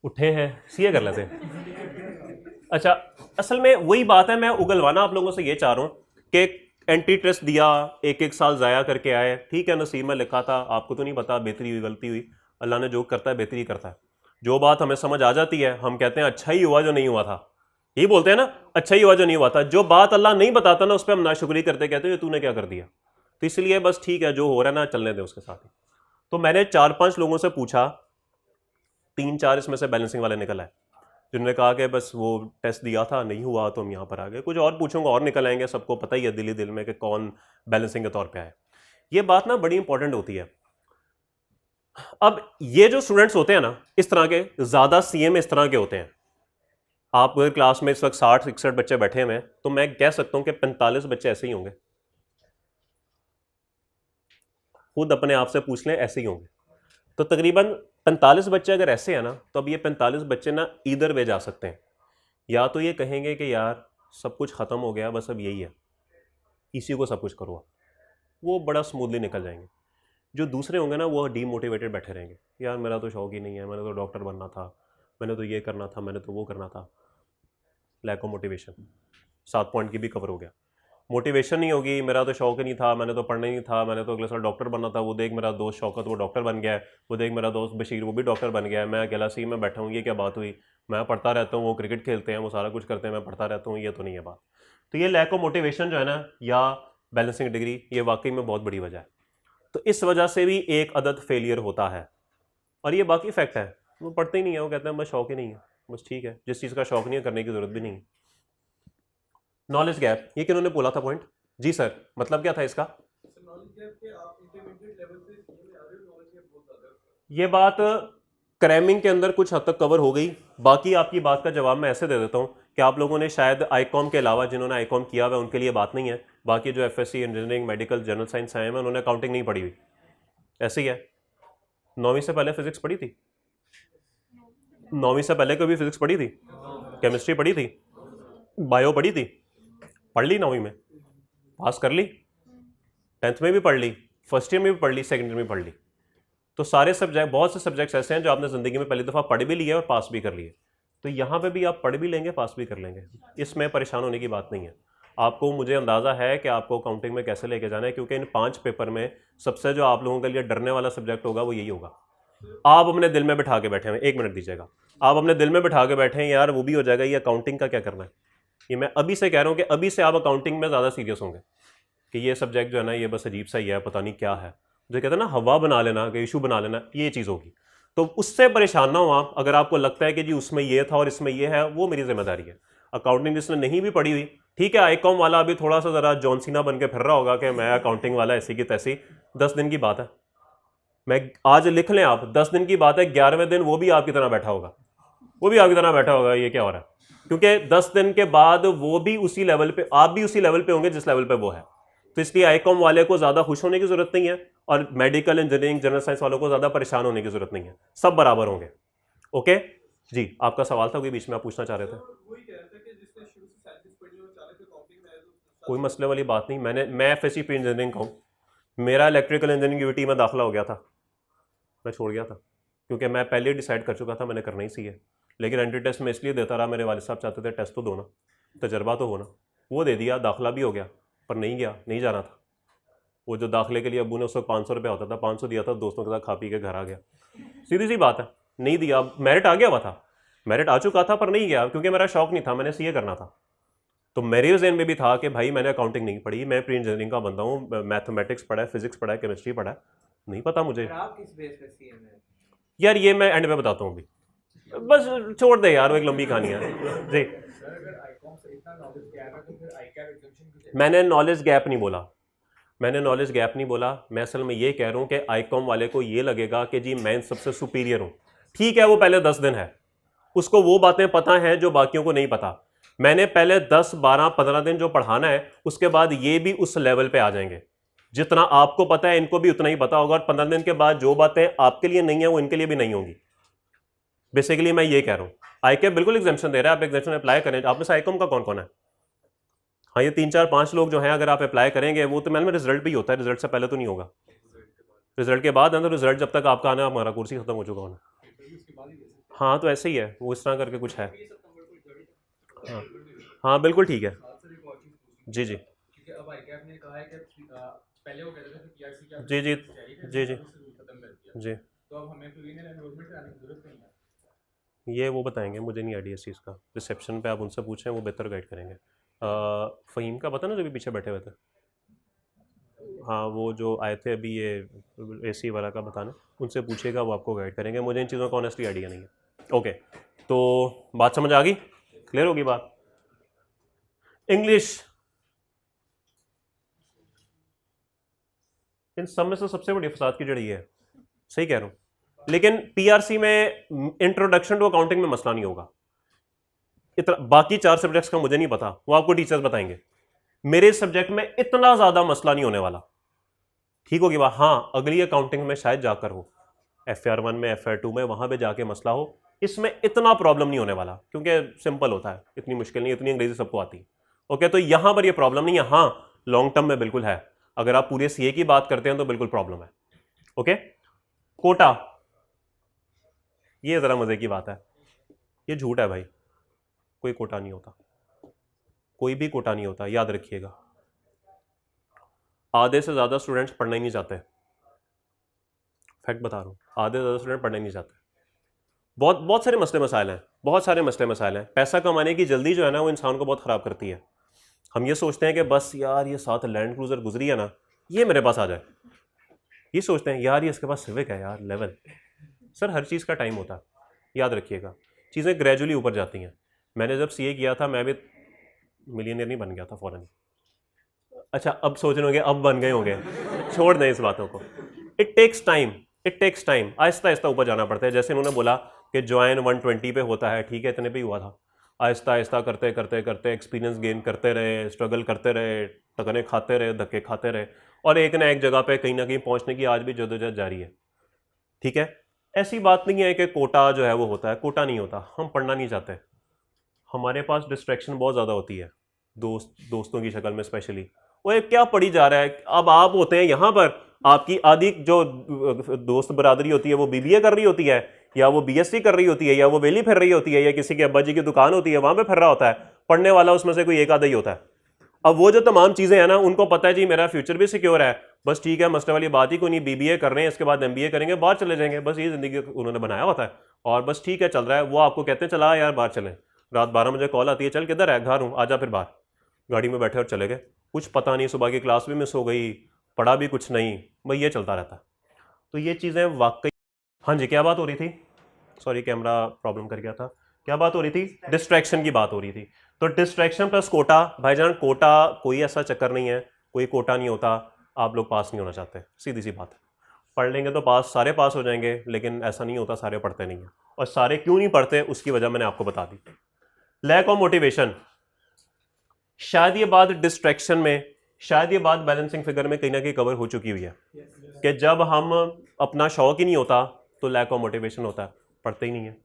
उठे हैं सीए कर लेते हैं। अच्छा, असल में वही बात है, मैं उगलवाना आप लोगों से ये चाह रहा हूँ कि एंट्री टेस्ट दिया, एक साल ज़ाया करके आए, ठीक है नसीब में लिखा था, आपको तो नहीं पता बेहतरी हुई गलती हुई, अल्लाह ने जो करता है बेहतरी करता है। जो बात हमें समझ आ जाती है हम कहते हैं अच्छा ही हुआ जो नहीं हुआ था, यही बोलते हैं ना, अच्छा ही हुआ जो नहीं हुआ था। जो बात अल्लाह नहीं बताता ना उस पर हम नाशुक्री करते, कहते हो तूने क्या कर दिया। तो इसलिए बस ठीक है, जो हो रहा है ना चलने दें उसके साथ ही। तो मैंने 4-5 लोगों से पूछा, 3-4 इसमें से बैलेंसिंग वाले निकल आए, जिन्होंने कहा कि बस वो टेस्ट दिया था नहीं हुआ तो हम यहाँ पर आ गए। कुछ और पूछूंगा और निकल आएंगे, सबको पता ही है दिल ही दिल में कि कौन बैलेंसिंग के तौर पे आए। ये बात ना बड़ी इंपॉर्टेंट होती है। अब ये जो स्टूडेंट्स होते हैं ना इस तरह के, ज़्यादा सीए में इस तरह के होते हैं। आप अगर क्लास में इस वक्त 60-61 बच्चे बैठे हुए हैं तो मैं कह सकता हूँ कि 45 बच्चे ऐसे ही होंगे, खुद अपने आप से पूछ लें ऐसे ही होंगे। तो तकरीबन 45 बच्चे अगर ऐसे हैं ना, तो अब ये 45 बच्चे ना इधर वे जा सकते हैं, या तो ये कहेंगे कि यार सब कुछ ख़त्म हो गया बस अब यही है, इसी को सब कुछ करो, वो बड़ा स्मूथली निकल जाएंगे। जो दूसरे होंगे ना वो डीमोटिवेटेड बैठे रहेंगे, यार मेरा तो शौक ही नहीं है, मैंने तो डॉक्टर बनना था, मैंने तो ये करना था, मैंने तो वो करना था। लैक ऑफ मोटिवेशन, 7 पॉइंट की भी कवर हो गया। मोटिवेशन नहीं होगी, मेरा तो शौक ही नहीं था, मैंने तो पढ़ना ही नहीं था, मैंने तो अगले साल डॉक्टर बनना था, वो देख मेरा दोस्त शौकत वो डॉक्टर बन गया है, वो देख मेरा दोस्त बशीर वो भी डॉक्टर बन गया है, मैं अकेला सी में बैठा हूँ, ये क्या बात हुई, मैं पढ़ता रहता हूँ, वो क्रिकेट खेलते हैं, वो सारा कुछ करते हैं, मैं पढ़ता रहता हूँ, ये तो नहीं है बात। तो ये लैक ऑफ मोटिवेशन जो है ना, या बैलेंसिंग डिग्री, ये वाकई में बहुत बड़ी वजह है। तो इस वजह से भी एक अदद फेलियर होता है, और ये बाकी फैक्ट है। वो पढ़ते ही नहीं है, वो कहते हैं बस शौक ही नहीं है, बस ठीक है, जिस चीज़ का शौक नहीं है करने की ज़रूरत भी नहीं है। नॉलेज गैप, ये किन्होंने बोला था पॉइंट? जी सर, मतलब क्या था इसका? ये बात क्रैमिंग के अंदर कुछ हद तक कवर हो गई। बाकी आपकी बात का जवाब मैं ऐसे दे देता हूँ कि आप लोगों ने शायद आईकॉम के अलावा, जिन्होंने आईकॉम किया हुआ है उनके लिए बात नहीं है, बाकी जो FSc, engineering, medical, general science आए हैं उन्होंने अकाउंटिंग नहीं पढ़ी हुई, ऐसे ही है। 9वीं से पहले फिजिक्स पढ़ी थी? 9वीं से पहले कभी फिजिक्स पढ़ी थी? केमिस्ट्री पढ़ी थी? बायो पढ़ी थी? पढ़ ली 9वीं में, पास कर ली, 10th में भी पढ़ ली, फर्स्ट ईयर में भी पढ़ ली, सेकेंड ईयर में पढ़ ली। तो सारे सब्जेक्ट, बहुत से सब्जेक्ट्स ऐसे हैं जो आपने ज़िंदगी में पहली दफ़ा पढ़ भी लिए और पास भी कर लिए। तो यहाँ पे भी आप पढ़ भी लेंगे, पास भी कर लेंगे, इसमें परेशान होने की बात नहीं है। आपको, मुझे अंदाज़ा है कि आपको अकाउंटिंग में कैसे लेके जाना है, क्योंकि इन 5 पेपर में सबसे जो आप लोगों के लिए डरने वाला सब्जेक्ट होगा वो यही होगा। आप अपने दिल में बिठा के बैठे हैं, 1 मिनट दीजिएगा, आप अपने दिल में बिठा के बैठे हैं यार वो भी हो जाएगा, ये अकाउंटिंग का क्या करना है। ये मैं अभी से कह रहा हूँ कि अभी से आप अकाउंटिंग में ज़्यादा सीरियस होंगे कि ये सब्जेक्ट जो है ना ये बस अजीब सा ही है, पता नहीं क्या है, जो कहते हैं ना हवा बना लेना, कि इशू बना लेना, ये चीज़ होगी। तो उससे परेशान ना हो आप। अगर आपको लगता है कि जी उसमें ये था और इसमें ये है, वो मेरी जिम्मेदारी है। अकाउंटिंग जिसने नहीं भी पढ़ी हुई, ठीक है, आईकॉम वाला अभी थोड़ा सा ज़रा जॉन सीना बन के फिर रहा होगा कि मैं अकाउंटिंग वाला ऐसी की तैसी, 10 दिन की बात है, मैं आज लिख लें आप, 10 दिन की बात है, 11वें दिन वो भी आपकी तरह बैठा होगा, वो भी आपकी तरह बैठा होगा, ये क्या हो रहा है, क्योंकि 10 दिन के बाद वो भी उसी लेवल पे, आप भी उसी लेवल पे होंगे जिस लेवल पे वो है। तो इसलिए आईकॉम वाले को ज़्यादा खुश होने की ज़रूरत नहीं है, और मेडिकल, इंजीनियरिंग, जनरल साइंस वालों को ज़्यादा परेशान होने की ज़रूरत नहीं है, सब बराबर होंगे। ओके जी, आपका सवाल था कोई बीच में, आप पूछना चाह रहे थे? कोई मसले वाली बात नहीं, मैं एफएससी प्री इंजीनियरिंग का हूँ, मेरा इलेक्ट्रिकल इंजीनियरिंग यूटी में दाखिला हो गया था, मैं छोड़ गया था क्योंकि मैं पहले डिसाइड कर चुका था मैंने करना ही चाहिए। लेकिन एंट्री टेस्ट में इसलिए देता रहा, मेरे वालिद साहब चाहते थे टेस्ट तो दो ना, तजर्बा तो होना, वो दे दिया, दाखिला भी हो गया, पर नहीं गया, नहीं जाना था। वो जो दाखिले के लिए अब्बू ने उस वक्त 500 रुपया होता था, 500 दिया था, दोस्तों के साथ खा पी के घर आ गया। सीधी सी बात है, नहीं दिया, मेरिट आ गया हुआ था, मेरिट आ चुका था पर नहीं गया क्योंकि मेरा शौक नहीं था, मैंने सीए करना था। तो मेरे ज़हन में भी था कि भाई मैंने अकाउंटिंग नहीं पढ़ी, मैं प्री इंजीनियरिंग का बंदा हूँ, मैथमेटिक्स पढ़ा है, फिजिक्स पढ़ा है, केमिस्ट्री पढ़ा है, नहीं पता मुझे। फिर आप किस बेस पे सीए में? यार ये मैं एंड में बताता हूँ अभी, बस छोड़ दे यार, वो एक लंबी कहानी है जी। सर अगर आईकॉम से इतना नॉलेज गैप है तो फिर आईकैप एग्जामिनेशन क्यों चाहिए? मैंने नॉलेज गैप नहीं बोला, मैंने नॉलेज गैप नहीं बोला, मैं असल में ये कह रहा हूँ कि आईकॉम वाले को ये लगेगा कि जी मैं सबसे सुपीरियर हूँ। ठीक है, वो पहले 10 दिन है, उसको वो बातें पता हैं जो बाकियों को नहीं पता। मैंने पहले 10, 12, 15 दिन जो पढ़ाना है, उसके बाद ये भी उस लेवल पे आ जाएंगे। जितना आपको पता है इनको भी उतना ही पता होगा, और 15 दिन के बाद जो बातें आपके लिए नहीं है वो इनके लिए भी नहीं होंगी। बेसिकली मैं ये कह रहा हूँ, आईकैप बिल्कुल एग्जाम्पशन दे रहा है, आप एग्जाम्पशन अप्लाई करें। आप में से आईकॉम का कौन कौन है? हाँ, ये 3, 4, 5 लोग जो हैं, अगर आप अप्लाई करेंगे, वो तो मैंने रिजल्ट भी होता है, रिजल्ट से पहले तो नहीं होगा, रिजल्ट के बाद है। तो रिजल्ट जब तक आपका आना, हमारा कोर्स ही खत्म हो चुका होना। हाँ, तो ऐसे ही है, वो इस तरह करके कुछ है। हाँ हाँ, बिल्कुल ठीक है। जी जी क्योंकि अब आईकैप ने कहा है कि पहले वो कहते थे कि पीआरसी क्या जी जी जी जी खत्म कर दिया, जी, तो अब हमें प्रीलिमिनरी एनरोलमेंट कराने की जरूरत नहीं है। ये वो बताएंगे, मुझे नहीं आइडिया इस चीज़ का। रिसेप्शन पे आप उनसे पूछें, वो बेहतर गाइड करेंगे। फ़हीम का पता ना, जो भी पीछे बैठे हुए थे, हाँ वो जो आए थे अभी ये एसी वाला का बताना, उनसे पूछेगा, वो आपको गाइड करेंगे। मुझे इन चीज़ों का ऑनेस्टली आइडिया नहीं है। ओके, तो बात समझ आ गई, क्लियर होगी बात। इंग्लिश इन सब में से सबसे बड़ी फसाद की जड़ी है, सही कह रहा हूँ। लेकिन पीआरसी में इंट्रोडक्शन टू अकाउंटिंग में मसला नहीं होगा। इतना बाकी 4 सब्जेक्ट्स का मुझे नहीं पता, वो आपको टीचर्स बताएंगे। मेरे सब्जेक्ट में इतना ज्यादा मसला नहीं होने वाला, ठीक होगी बात। हाँ, अगली अकाउंटिंग में शायद जाकर हो, FR1 में, FR2 में, वहां पे जाके मसला हो। इसमें इतना प्रॉब्लम नहीं होने वाला क्योंकि सिंपल होता है, इतनी मुश्किल नहीं, इतनी अंग्रेजी सबको आती है। ओके, तो यहां पर ये प्रॉब्लम नहीं है। हाँ, लॉन्ग टर्म में बिल्कुल है, अगर आप पूरे सीए की बात करते हैं तो बिल्कुल प्रॉब्लम है। ओके, कोटा, ये जरा मजे की बात है, ये झूठ है भाई, कोई कोटा नहीं होता, कोई भी कोटा नहीं होता, याद रखिएगा। आधे से ज्यादा स्टूडेंट्स पढ़ना ही नहीं चाहते, फैक्ट बता रहा हूँ, आधे से ज्यादा स्टूडेंट पढ़ना ही नहीं चाहते। बहुत सारे मसले मसाइल हैं, बहुत सारे मसले मसाइल हैं। पैसा कमाने की जल्दी जो है ना, वो इंसान को बहुत ख़राब करती है। हम ये सोचते हैं कि बस यार ये साथ लैंड क्रूजर गुजरी है ना, ये मेरे पास आ जाए, ये सोचते हैं यार ये इसके पास सिविक है यार, लेवल। सर हर चीज़ का टाइम होता है, याद रखिएगा, चीज़ें ग्रेजुअली ऊपर जाती हैं। मैंने जब सीए किया था, मैं भी मिलियनियर नहीं बन गया था फ़ौरन। अच्छा, अब सोच रहे होंगे अब बन गए होंगे, छोड़ दें इस बातों को। It takes time, it takes time, आहिस्ता आहिस्ता ऊपर जाना पड़ता है। जैसे उन्होंने बोला कि ज्वाइन 120 पे होता है, ठीक है, इतने पे ही हुआ था। आहिस्ता आहिस्ता करते करते करते एक्सपीरियंस गेन करते रहे, स्ट्रगल करते रहे, टकने खाते रहे, धक्के खाते रहे, और एक ना एक जगह पे कहीं ना कहीं पहुंचने की आज भी जद्दोजहद जारी है। ठीक है, ऐसी बात नहीं है कि कोटा जो है वो होता है, कोटा नहीं होता। हम पढ़ना नहीं चाहते, हमारे पास डिस्ट्रैक्शन बहुत ज़्यादा होती है, दोस्तों की शक्ल में स्पेशली। वो ये क्या पढ़ी जा रहा है। अब आप होते हैं यहाँ पर, आपकी आदि जो दोस्त बरादरी होती है वो बीबीए कर रही होती है, या वो बीएससी कर रही होती है, या वो वेली फिर रही होती है, या किसी के अब्बा जी की दुकान होती है वहाँ पे फिर रहा होता है। पढ़ने वाला उसमें से कोई एक आधा ही होता है। अब वो जो तमाम चीज़ें हैं ना, उनको पता है जी मेरा फ्यूचर भी सिक्योर है, बस ठीक है, मसले वाली बात ही कोई नहीं, बीबीए कर रहे हैं, इसके बाद एमबीए करेंगे, बाहर चले जाएंगे, बस ये ज़िंदगी उन्होंने बनाया होता है, और बस ठीक है चल रहा है। वो आपको कहते हैं चला यार बाहर चलें, रात 12 बजे कॉल आती है, चल किधर है, घर हूँ, आजा, फिर बाहर गाड़ी में बैठे और चले गए। कुछ पता नहीं, सुबह की क्लास भी मिस हो गई, पढ़ा भी कुछ नहीं, भाई ये चलता रहता है। तो ये चीज़ें वाकई। हाँ जी, क्या बात हो रही थी? सॉरी, कैमरा प्रॉब्लम कर गया था। क्या बात हो रही थी? डिस्ट्रैक्शन की बात हो रही थी। तो डिस्ट्रैक्शन प्लस कोटा, भाईजान कोटा कोई ऐसा चक्कर नहीं है, कोई कोटा नहीं होता। आप लोग पास नहीं होना चाहते, सीधी सी बात है। पढ़ लेंगे तो पास, सारे पास हो जाएंगे, लेकिन ऐसा नहीं होता, सारे पढ़ते नहीं हैं। और सारे क्यों नहीं पढ़ते, उसकी वजह मैंने आपको बता दी, लैक ऑफ मोटिवेशन। शायद ये बात डिस्ट्रैक्शन में, शायद ये बात बैलेंसिंग फिगर में कहीं ना कहीं कवर हो चुकी हुई है कि जब हम अपना शौक ही नहीं होता तो लैक ऑफ मोटिवेशन होता है, पढ़ते ही नहीं है।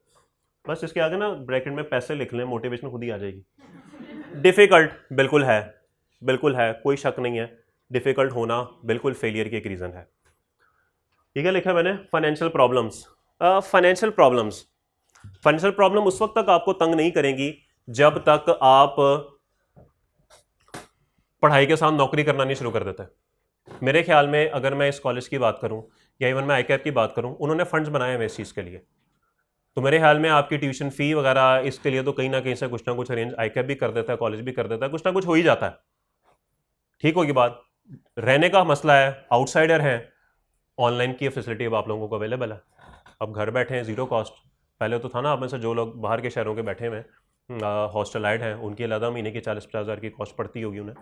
बस इसके आगे ना ब्रैकेट में पैसे लिख लें, मोटिवेशन खुद ही आ जाएगी। डिफ़िकल्ट बिल्कुल है, बिल्कुल है, कोई शक नहीं है, डिफ़िकल्ट होना बिल्कुल फेलियर की एक रीज़न है। ठीक है, लिखा है मैंने। Financial problems, financial problems, financial problem उस वक्त तक आपको तंग नहीं करेंगी जब तक आप पढ़ाई के साथ नौकरी करना नहीं शुरू कर देते। मेरे ख्याल में अगर मैं इस कॉलेज की बात करूं या इवन मैं ICAP की बात करूं, उन्होंने फंड्स बनाए हैं इस चीज़ के लिए। तो मेरे ख्याल में आपकी ट्यूशन फ़ी वगैरह इसके लिए तो कहीं ना कहीं से कुछ ना कुछ अरेंज ICAP भी कर देता है, कॉलेज भी कर देता है, कुछ ना कुछ हो ही जाता है। ठीक होगी बात। रहने का मसला है, आउटसाइडर हैं, ऑनलाइन की फैसिलिटी अब आप लोगों को अवेलेबल है। अब घर बैठे हैं, ज़ीरो कॉस्ट। पहले तो था ना, आप में से जो लोग बाहर के शहरों के बैठे हुए हैं, हॉस्टलाइड हैं, उनकी अलग महीने की 40-50 हज़ार की कॉस्ट पड़ती होगी उन्हें।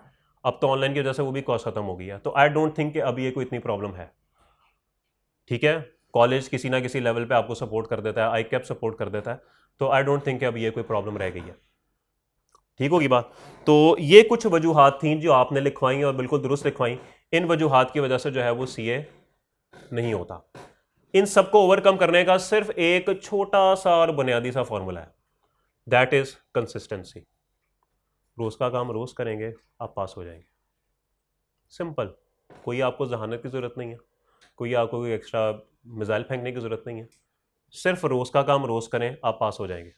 अब तो ऑनलाइन की वजह से वो भी कॉस्ट खत्म हो गई है। तो आई डोंट थिंक कि अभी ये कोई इतनी प्रॉब्लम है। ठीक है, कॉलेज किसी ना किसी लेवल पे आपको सपोर्ट कर देता है, ICAP सपोर्ट कर देता है, तो आई डोंट थिंक कि अभी ये कोई प्रॉब्लम रह गई है। ठीक होगी बात। तो ये कुछ वजूहात थी जो आपने लिखवाई और बिल्कुल दुरुस्त लिखवाई। इन वजूहात की वजह से जो है वो CA नहीं होता। इन सबको ओवरकम करने का सिर्फ एक छोटा सा और बुनियादी सा फॉर्मूला है, दैट इज कंसिस्टेंसी। रोज का काम रोज करेंगे, आप पास हो जाएंगे। सिंपल। कोई आपको जहानत की ज़रूरत नहीं है, कोई आपको कोई एक्स्ट्रा मिसाइल फेंकने की ज़रूरत नहीं है। सिर्फ रोज़ का काम रोज़ करें, आप पास हो जाएंगे।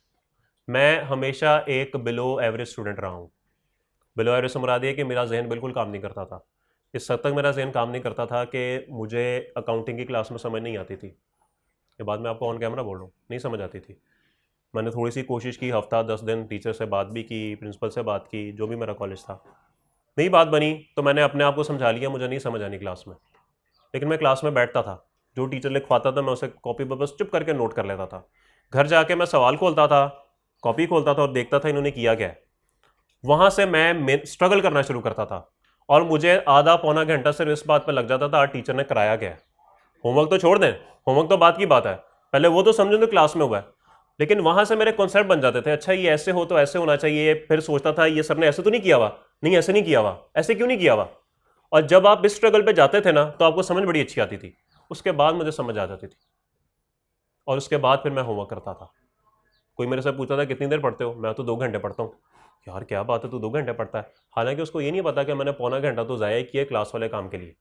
मैं हमेशा एक बिलो एवरेज स्टूडेंट रहा हूँ। बिलो एवरेज से मुराद ये कि मेरा जहन बिल्कुल काम नहीं करता था। इस हद तक मेरा जहन काम नहीं करता था कि मुझे अकाउंटिंग की क्लास में समझ नहीं आती थी। ये बात मैं आपको ऑन कैमरा बोल रहा हूँ, नहीं समझ आती थी। मैंने थोड़ी सी कोशिश की, हफ्ता 10 दिन टीचर से बात भी की, प्रिंसिपल से बात की, जो भी मेरा कॉलेज था, नहीं बात बनी। तो मैंने अपने आप को समझा लिया मुझे नहीं समझ आनी क्लास में। लेकिन मैं क्लास में बैठता था, जो टीचर लिखवाता था मैं उसे कॉपी पर बस चुप करके नोट कर लेता था। घर जाके मैं सवाल खोलता था, कॉपी खोलता था और देखता था इन्होंने किया क्या है। वहाँ से मैं स्ट्रगल करना शुरू करता था और मुझे आधा पौना घंटा सिर्फ इस बात पर लग जाता था आज टीचर ने कराया क्या है। होमवर्क तो छोड़ दें, होमवर्क तो बात की बात है, पहले वो तो समझो तो क्लास में हुआ है। लेकिन वहाँ से मेरे कॉन्सेप्ट बन जाते थे, अच्छा ये ऐसे हो तो ऐसे होना चाहिए। फिर सोचता था ये सर ने ऐसे तो नहीं किया हुआ, नहीं ऐसे नहीं किया हुआ, ऐसे क्यों नहीं किया हुआ। और जब आप इस स्ट्रगल पे जाते थे ना तो आपको समझ बड़ी अच्छी आती थी। उसके बाद मुझे समझ आ जाती थी और उसके बाद फिर मैं होमवर्क करता था। कोई मेरे से पूछता था कितनी देर पढ़ते हो, मैं तो 2 घंटे पढ़ता हूँ। यार क्या बात है, तू 2 घंटे पढ़ता है। हालांकि उसको ये नहीं पता कि मैंने पौना घंटा तो ज़ाया किया क्लास वाले काम के लिए।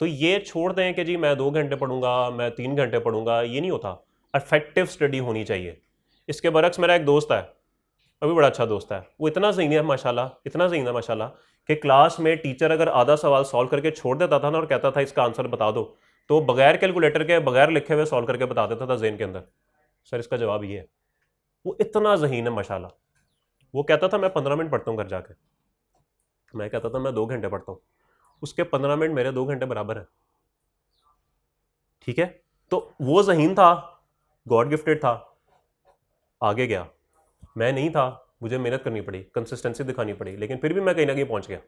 तो ये छोड़ दें कि जी मैं 2 घंटे पढ़ूंगा, मैं 3 घंटे पढ़ूंगा, ये नहीं होता। इफेक्टिव स्टडी होनी चाहिए। इसके बरक्स मेरा एक दोस्त है, अभी बड़ा अच्छा दोस्त है, वो इतना ज़हीन है माशाल्लाह, इतना ज़हीन है माशाल्लाह कि क्लास में टीचर अगर आधा सवाल सॉल्व करके छोड़ देता था ना और कहता था इसका आंसर बता दो, तो बगैर कैलकुलेटर के बगैर लिखे हुए सॉल्व करके बता देता था ज़हन के अंदर, सर इसका जवाब ये है। वो इतना ज़हीन है माशाल्लाह। वो कहता था मैं 15 मिनट पढ़ता हूँ घर जाके, मैं कहता था मैं 2 घंटे पढ़ता हूँ। उसके 15 मिनट मेरे 2 घंटे बराबर है। ठीक है, तो वो ज़हीन था, गॉड गिफ्टेड था, आगे गया। मैं नहीं था, मुझे मेहनत करनी पड़ी, कंसिस्टेंसी दिखानी पड़ी, लेकिन फिर भी मैं कहीं ना कहीं पहुंच गया।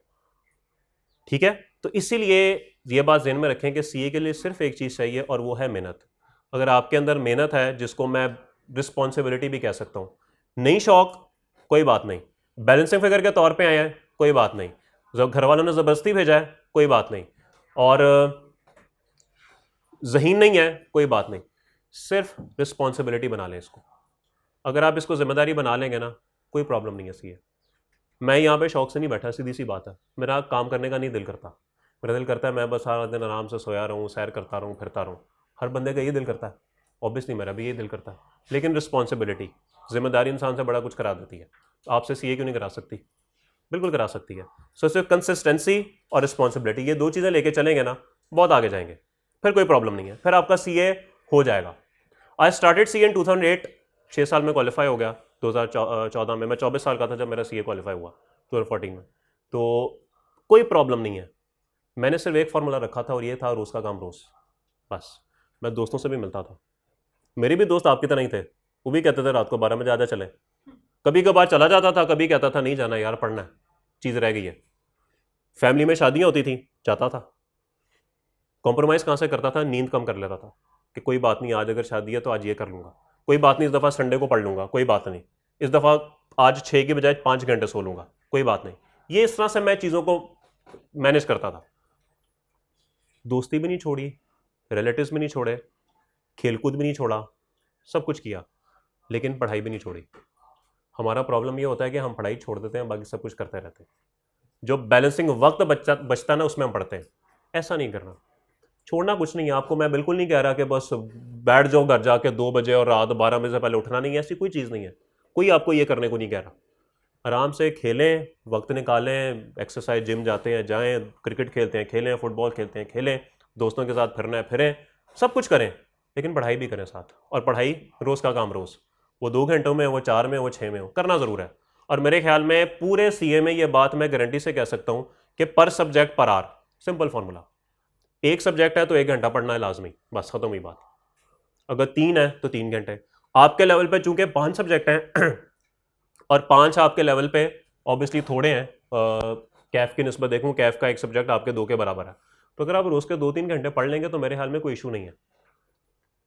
ठीक है, तो इसीलिए ये बात ज़हन में रखें कि CA के लिए सिर्फ एक चीज़ चाहिए और वो है मेहनत। अगर आपके अंदर मेहनत है, जिसको मैं रिस्पॉन्सिबिलिटी भी कह सकता हूँ, नहीं शौक कोई बात नहीं, बैलेंसिंग फिगर के तौर पे आए हैं कोई बात नहीं, जब घर वालों ने ज़बरदस्ती भेजा है कोई बात नहीं, और ज़हीन नहीं है कोई बात नहीं, सिर्फ रिस्पॉन्सिबिलिटी बना लें इसको। अगर आप इसको जिम्मेदारी बना लेंगे ना, कोई प्रॉब्लम नहीं है CA। मैं यहाँ पे शौक से नहीं बैठा, सीधी सी बात है, मेरा काम करने का नहीं दिल करता। मेरा दिल करता है मैं बस सारा दिन आराम से सोया रहूँ, सैर करता रहूँ, फिरता रहूँ। हर बंदे का ये दिल करता है, ऑब्वियसली मेरा भी ये दिल करता है। लेकिन रिस्पॉन्सिबिलिटी, जिम्मेदारी इंसान से बड़ा कुछ करा देती है। आपसे CA क्यों नहीं करा सकती, बिल्कुल करा सकती है। सो सिर्फ कंसिस्टेंसी और रिस्पॉन्सिबिलिटी, ये 2 चीज़ें लेके चलेंगे ना, बहुत आगे जाएंगे, फिर कोई प्रॉब्लम नहीं है, फिर आपका CA हो जाएगा। आई स्टार्टेड CA इन 2008, 6 साल में क्वालिफाई हो गया। 2014 में, मैं 24 साल का था जब मेरा CA क्वालिफाई हुआ 2014 में। तो कोई प्रॉब्लम नहीं है। मैंने सिर्फ एक फार्मूला रखा था और ये था रोज़ का काम रोज़, बस। मैं दोस्तों से भी मिलता था, मेरे भी दोस्त आपकी तरह ही थे, वो भी कहते थे रात को 12 बजे ज़्यादा चले। कभी कभार चला जाता था, कभी कहता था नहीं जाना यार, पढ़ना है, चीज़ रह गई है। फैमिली में शादियाँ होती थी, जाता था। कॉम्प्रोमाइज़ कहाँ से करता था, नींद कम कर लेता था कि कोई बात नहीं, आज अगर शादी है तो आज ये कर लूँगा, कोई बात नहीं इस दफ़ा संडे को पढ़ लूँगा, कोई बात नहीं इस दफ़ा आज 6 की बजाय 5 घंटे सो लूँगा, कोई बात नहीं। ये इस तरह से मैं चीज़ों को मैनेज करता था। दोस्ती भी नहीं छोड़ी, रिलेटिव्स भी नहीं छोड़े, खेलकूद भी नहीं छोड़ा, सब कुछ किया, लेकिन पढ़ाई भी नहीं छोड़ी। हमारा प्रॉब्लम ये होता है कि हम पढ़ाई छोड़ देते हैं, बाकी सब कुछ करते रहते हैं। जो बैलेंसिंग वक्त बचता ना, उसमें हम पढ़ते हैं। ऐसा नहीं करना, छोड़ना कुछ नहीं है आपको। मैं बिल्कुल नहीं कह रहा कि बस बैठ जाओ घर जाके 2 बजे और रात 12 बजे से पहले उठना नहीं है, ऐसी कोई चीज़ नहीं है। कोई आपको ये करने को नहीं कह रहा। आराम से खेलें, वक्त निकालें, एक्सरसाइज जिम जाते हैं जाएं, क्रिकेट खेलते हैं खेलें, फुटबॉल खेलते हैं खेलें, दोस्तों के साथ फिरना है फिरें, सब कुछ करें, लेकिन पढ़ाई भी करें साथ। और पढ़ाई रोज़ का काम रोज़, वो 2 घंटों में, वो 4 में, वो 6 में हो, करना ज़रूर है। और मेरे ख्याल में पूरे सीए में ये बात मैं गारंटी से कह सकता हूँ कि पर सब्जेक्ट पर आर, सिंपल फॉर्मूला, एक सब्जेक्ट है तो 1 घंटा पढ़ना है लाजमी, बस खत्म हुई बात। अगर 3 है तो 3 घंटे। आपके लेवल पे चूंकि 5 सब्जेक्ट हैं और 5 आपके लेवल पे ऑब्वियसली थोड़े हैं, कैफ की निस्बत देखूं, कैफ का एक सब्जेक्ट आपके 2 के बराबर है, तो अगर आप रोज़ के 2-3 घंटे पढ़ लेंगे तो मेरे ख्याल में कोई इशू नहीं है।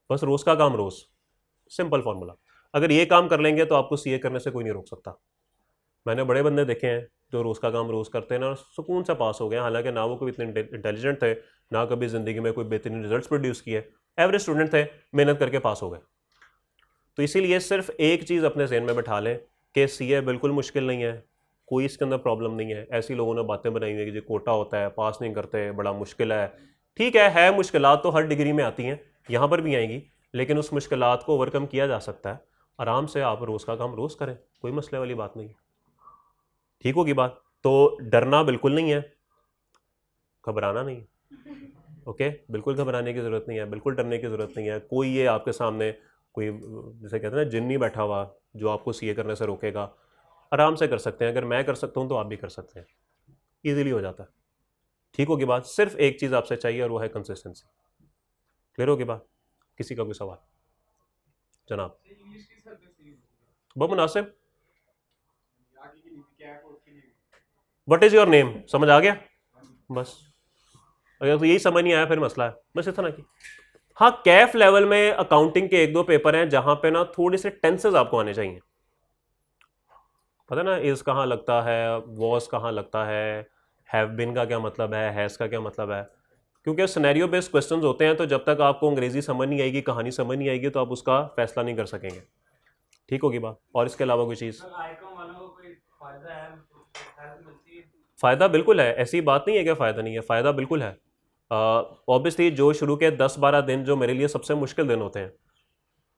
बस रोज़ का काम रोज़, सिंपल फॉर्मूला। अगर ये काम कर लेंगे तो आपको सीए करने से कोई नहीं रोक सकता। मैंने बड़े बंदे देखे हैं जो रोज़ का काम रोज़ करते हैं ना, सुकून से पास हो गए, हालांकि ना वो कोई इतने इंटेलिजेंट थे, ना कभी ज़िंदगी में कोई बेहतरीन रिजल्ट्स प्रोड्यूस किए, एवरेज स्टूडेंट थे, मेहनत करके पास हो गए। तो इसीलिए सिर्फ एक चीज़ अपने जहन में बैठा लें कि सीए बिल्कुल मुश्किल नहीं है, कोई इसके अंदर प्रॉब्लम नहीं है। ऐसी लोगों ने बातें बनाई हुई है कि जो कोटा होता है, पास नहीं करते, बड़ा मुश्किल है। ठीक है मुश्किलात तो हर डिग्री में आती हैं, यहाँ पर भी आएंगी, लेकिन उस मुश्किलात को ओवरकम किया जा सकता है। आराम से आप रोज़ का काम रोज़ करें, कोई मसले वाली बात नहीं है। ठीक होगी बात? तो डरना बिल्कुल नहीं है, घबराना नहीं है, ओके? बिल्कुल घबराने की ज़रूरत नहीं है, बिल्कुल डरने की ज़रूरत नहीं है। कोई ये आपके सामने कोई जैसे कहते हैं ना जिन नहीं बैठा हुआ जो आपको सीए करने से रोकेगा। आराम से कर सकते हैं, अगर मैं कर सकता हूँ तो आप भी कर सकते हैं, ईजिली हो जाता है। ठीक होगी बात? सिर्फ एक चीज़ आपसे चाहिए और वो है कंसिस्टेंसी। क्लियर होगी बात? किसी का कोई सवाल? जनाब इंग्लिश की सर सही होती है बहुत मुनासिब। आगे के लिए कैप और के लिए व्हाट इज़ योर नेम, समझ आ गया? बस अगर तो यही समझ नहीं आया फिर मसला है, बस इतना की। हाँ, कैफ लेवल में अकाउंटिंग के 1-2 पेपर हैं जहां पे ना थोड़े से टेंसेस आपको आने चाहिए। पता ना इज कहाँ लगता है, वॉज कहाँ लगता हैव बिन का क्या मतलब है, हैज़ का क्या मतलब है, क्योंकि सिनेरियो बेस्ड क्वेश्चंस होते हैं। तो जब तक आपको अंग्रेजी समझ नहीं आएगी, कहानी समझ नहीं आएगी, तो आप उसका फैसला नहीं कर सकेंगे। ठीक होगी बात? और इसके अलावा कोई चीज़? आईकॉन वालों को कोई फायदा है, हेल्प मिलती है? फ़ायदा बिल्कुल है, ऐसी बात नहीं है कि फ़ायदा नहीं है, फ़ायदा बिल्कुल है। ऑब्वियसली जो शुरू के 10-12 दिन जो मेरे लिए सबसे मुश्किल दिन होते हैं,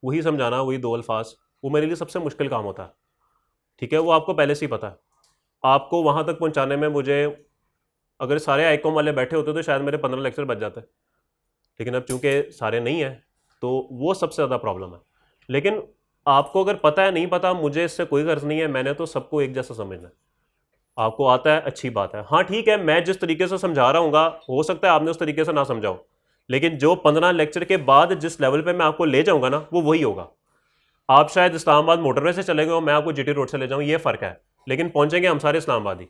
वही समझाना, वही 2 अल्फाज, वो मेरे लिए सबसे मुश्किल काम होता है। ठीक है, वो आपको पहले से ही पता है। आपको वहाँ तक पहुँचाने में मुझे, अगर सारे आईकॉम वाले बैठे होते तो शायद मेरे 15 लेक्चर बच जाते, लेकिन अब चूंकि सारे नहीं हैं तो वो सबसे ज़्यादा प्रॉब्लम है। लेकिन आपको अगर पता है, नहीं पता, मुझे इससे कोई गर्ज नहीं है, मैंने तो सबको एक जैसा समझना है। आपको आता है, अच्छी बात है। हाँ ठीक है, मैं जिस तरीके से समझा रहा हूँगा, हो सकता है आपने उस तरीके से ना समझाओ, लेकिन जो 15 लेक्चर के बाद जिस लेवल पे मैं आपको ले जाऊँगा ना, वो वही होगा। आप शायद इस्लामाबाद मोटरवे से चले गए हो, मैं आपको जीटी रोड से ले जाऊँ, ये फ़र्क है, लेकिन पहुँचेंगे हम सारे इस्लामाबाद ही।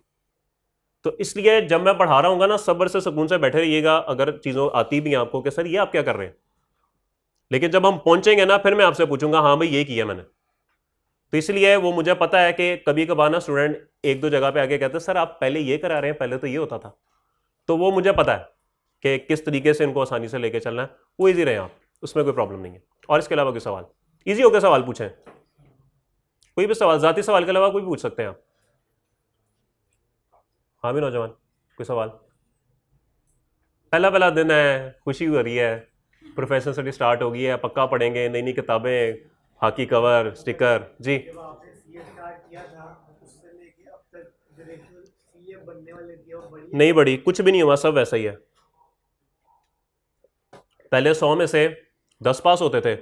तो इसलिए जब मैं पढ़ा रहा हूँगा ना, सब्र से सुकून से बैठे रहिएगा। अगर चीज़ों आती भी हैं आपको कि सर ये आप क्या कर रहे हैं, लेकिन जब हम पहुँचेंगे ना, फिर मैं आपसे पूछूंगा हाँ भाई ये किया मैंने। तो इसलिए वो मुझे पता है कि कभी कभार ना स्टूडेंट 1-2 जगह पे आके कहते हैं सर आप पहले ये करा रहे हैं, पहले तो ये होता था। तो वो मुझे पता है कि किस तरीके से इनको आसानी से लेके चलना है, वो ईजी रहे आप, उसमें कोई प्रॉब्लम नहीं है। और इसके अलावा कोई सवाल? ईजी होकर सवाल पूछें, कोई भी सवाल, ज़ाती सवाल के अलावा कोई पूछ सकते हैं आप। हाँ भी नौजवान, कोई सवाल? पहला दिन है, खुशी हो रही है, प्रोफेशनल स्टडी स्टार्ट हो गई है, पक्का पढ़ेंगे, नई नई किताबें, हाकी कवर, स्टिकर। जी जब आपने सीए स्टार्ट किया था उससे लेके अब तक जो रेशियो सीए बनने वाले की और बड़ी नहीं बढ़ी, कुछ भी नहीं हुआ, सब वैसा ही है। पहले 100 में से 10 पास होते थे,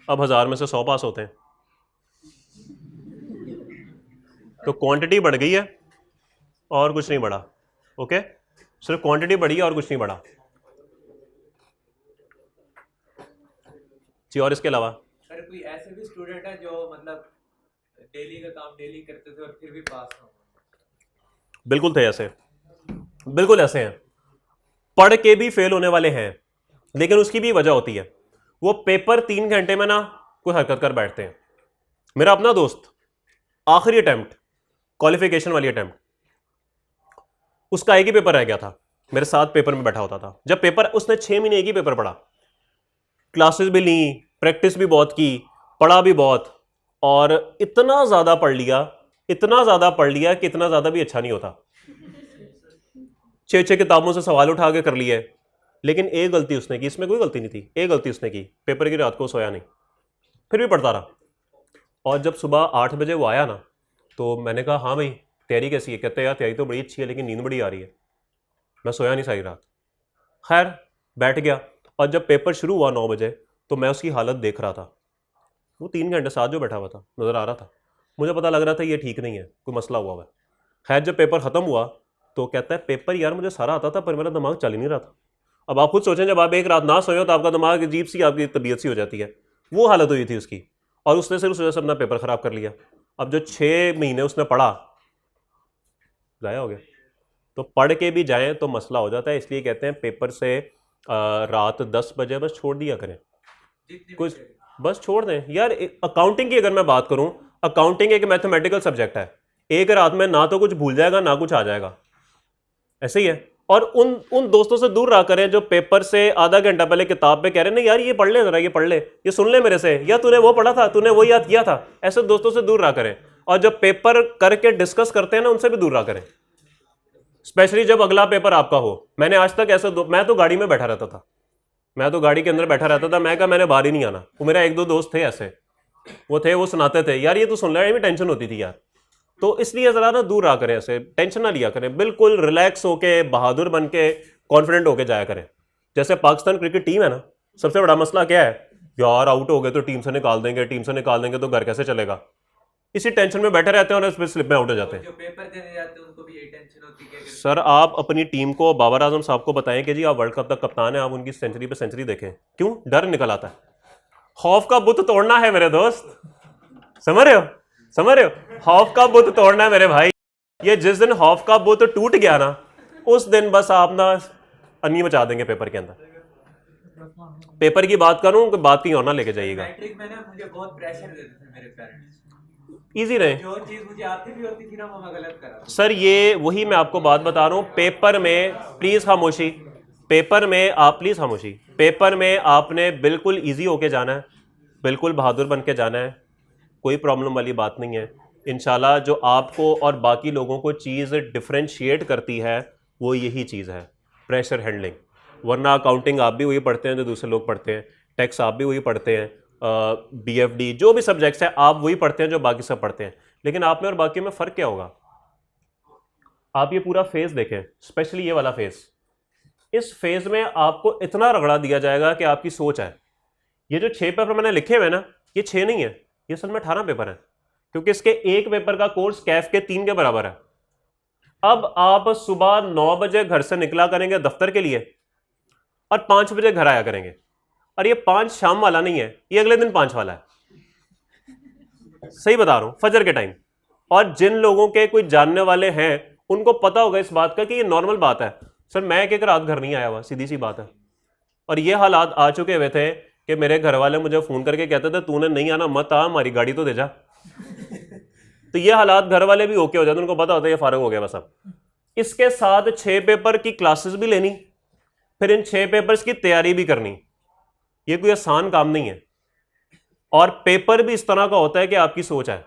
अब 1000 में से 100 पास होते हैं। तो क्वांटिटी बढ़ गई है और कुछ नहीं बढ़ा। ओके, सिर्फ क्वांटिटी बढ़ी है और कुछ नहीं बढ़ा जी। और इसके अलावा सर कोई ऐसे भी स्टूडेंट है जो मतलब डेली का काम डेली करते थे और फिर भी पास ना हो? बिल्कुल थे ऐसे, बिल्कुल ऐसे हैं, पढ़ के भी फेल होने वाले हैं, लेकिन उसकी भी वजह होती है, वो पेपर 3 घंटे में ना कोई हरकत कर बैठते हैं। मेरा अपना दोस्त आखिरी अटेम्प्ट, क्वालिफिकेशन वाली अटेम्प्ट, उसका एक ही पेपर रह गया था, मेरे साथ पेपर में बैठा होता था। जब पेपर, उसने 6 महीने एक ही पेपर पढ़ा, क्लासेस भी ली, प्रैक्टिस भी बहुत की, पढ़ा भी बहुत, और इतना ज़्यादा पढ़ लिया, इतना ज़्यादा पढ़ लिया कि इतना ज़्यादा भी अच्छा नहीं होता। 6 किताबों से सवाल उठा के कर लिए, लेकिन एक गलती उसने की, इसमें कोई गलती नहीं थी, एक गलती उसने की, पेपर की रात को सोया नहीं, फिर भी पढ़ता रहा। और जब सुबह 8 बजे वो आया ना, तो मैंने कहा हाँ भाई तैयारी कैसी है? कहते हैं यार तैयारी तो बड़ी अच्छी है लेकिन नींद बड़ी आ रही है, मैं सोया नहीं सारी रात। खैर बैठ गया, और जब पेपर शुरू हुआ 9 बजे तो मैं उसकी हालत देख रहा था। वो 3 घंटे साथ जो बैठा हुआ था नज़र आ रहा था, मुझे पता लग रहा था ये ठीक नहीं है, कोई मसला हुआ है। खैर जब पेपर ख़त्म हुआ तो कहता है पेपर यार मुझे सारा आता था पर मेरा दिमाग चल ही नहीं रहा था। अब आप खुद सोचें, जब आप एक रात ना सोए हो तो आपका दिमाग अजीब सी, आपकी तबीयत सी हो जाती है। वो हालत हुई थी उसकी, और उसने सिर्फ उस वजह से अपना पेपर ख़राब कर लिया। अब जो 6 महीने उसने पढ़ा ज़ाया हो गया। तो पढ़ के भी जाएं तो मसला हो जाता है, इसलिए कहते हैं पेपर से रात 10 बजे बस छोड़ दिया करें, जितनी कुछ भी बस छोड़ दें यार। अकाउंटिंग की अगर मैं बात करूं, अकाउंटिंग एक मैथमेटिकल सब्जेक्ट है, एक रात में ना तो कुछ भूल जाएगा ना कुछ आ जाएगा, ऐसे ही है। और उन दोस्तों से दूर रहा करें जो पेपर से आधा घंटा पहले किताब पे कह रहे हैं नहीं यार ये पढ़ ले जरा, ये पढ़ ले, ये सुन ले मेरे से, या तूने वो पढ़ा था, तूने वो याद किया था। ऐसे दोस्तों से दूर रहा करें, और जब पेपर करके डिस्कस करते हैं ना उनसे भी दूर रहा करें, स्पेशली जब अगला पेपर आपका हो। मैंने आज तक ऐसे मैं तो गाड़ी में बैठा रहता था, मैं तो गाड़ी के अंदर बैठा रहता था, मैं कहा मैंने बाहर ही नहीं आना। वो मेरा 1-2 दोस्त थे ऐसे, वो सुनाते थे यार ये तो सुन ले, टेंशन होती थी यार। तो इसलिए ज़रा ना दूर रहा करें, ऐसे टेंशन ना लिया करें, बिल्कुल रिलैक्स होके बहादुर बन के कॉन्फिडेंट होके जाया करें। जैसे पाकिस्तान क्रिकेट टीम है ना, सबसे बड़ा मसला क्या है यार, आउट हो गए तो टीम से निकाल देंगे, टीम से निकाल देंगे तो घर कैसे चलेगा, इसी टेंशन में बैठे रहते हैं और इस पर स्लिप में आउट हो जाते हैं। जो पेपर देने जाते हैं उनको भी यही टेंशन होती है कि सर आप अपनी टीम को, बाबर आजम साहब को बताएं कि जी आप वर्ल्ड कप तक कप्तान है, आप उनकी सेंचुरी पे सेंचुरी देखें। क्यों? डर निकल आता है, खौफ का बुत तोड़ना है मेरे दोस्त, समझ रहे हो, समझ रहे हो, खौफ का बुत तोड़ना है मेरे भाई। ये जिस दिन खौफ का बुत टूट गया ना, उस दिन बस आप ना अन्नी बचा देंगे पेपर के अंदर। पेपर की बात करूं कि बात कहीं और ना लेके जाइएगा। मैट्रिक में ना मुझे बहुत प्रेशर देते थे मेरे पेरेंट्स, इजी रहे। जो चीज मुझे आती भी होती थी ना वो मैं गलत करा। सर ये वही मैं आपको बात बता रहा हूं, पेपर में प्लीज खामोशी, पेपर में आप प्लीज खामोशी, पेपर में आपने बिल्कुल इजी होके जाना है, बिल्कुल बहादुर बन के जाना है, कोई प्रॉब्लम वाली बात नहीं है। इंशाल्लाह जो आपको और बाकी लोगों को चीज़ डिफ्रेंशिएट करती है वो यही चीज़ है, प्रेशर हैंडलिंग। वरना अकाउंटिंग आप भी वही पढ़ते हैं जो दूसरे लोग पढ़ते हैं, टैक्स आप भी वही पढ़ते हैं, BFD जो भी सब्जेक्ट्स हैं आप वही पढ़ते हैं जो बाकी सब पढ़ते हैं। लेकिन आप में और बाकी में फ़र्क क्या होगा? आप ये पूरा फेज़ देखें, स्पेशली ये वाला फेज़, इस फेज़ में आपको इतना रगड़ा दिया जाएगा कि आपकी सोच है। ये जो 6 पेपर मैंने लिखे हुए ना, ये 6 नहीं है, ये असल में 18 पेपर हैं, क्योंकि इसके एक पेपर का कोर्स कैफ के 3 के बराबर है। अब आप सुबह 9 बजे घर से निकला करेंगे दफ्तर के लिए और 5 बजे घर आया करेंगे, और ये 5 शाम वाला नहीं है, ये अगले दिन 5 वाला है, सही बता रहा हूं, फजर के टाइम। और जिन लोगों के कोई जानने वाले हैं उनको पता होगा इस बात का कि ये नॉर्मल बात है। सर मैं एक रात घर नहीं आया हुआ, सीधी सी बात है। और ये हालात आ चुके हुए थे कि मेरे घर वाले मुझे फ़ोन करके कहते थे तूने नहीं आना मत आ, हमारी गाड़ी तो दे जा। तो ये हालात घर वाले भी ओके हो जाते, उनको पता होता है ये फारग हो गया बस। अब इसके साथ 6 पेपर की क्लासेस भी लेनी, फिर इन 6 पेपर्स की तैयारी भी करनी, ये कोई आसान काम नहीं है। और पेपर भी इस तरह का होता है कि आपकी सोच है।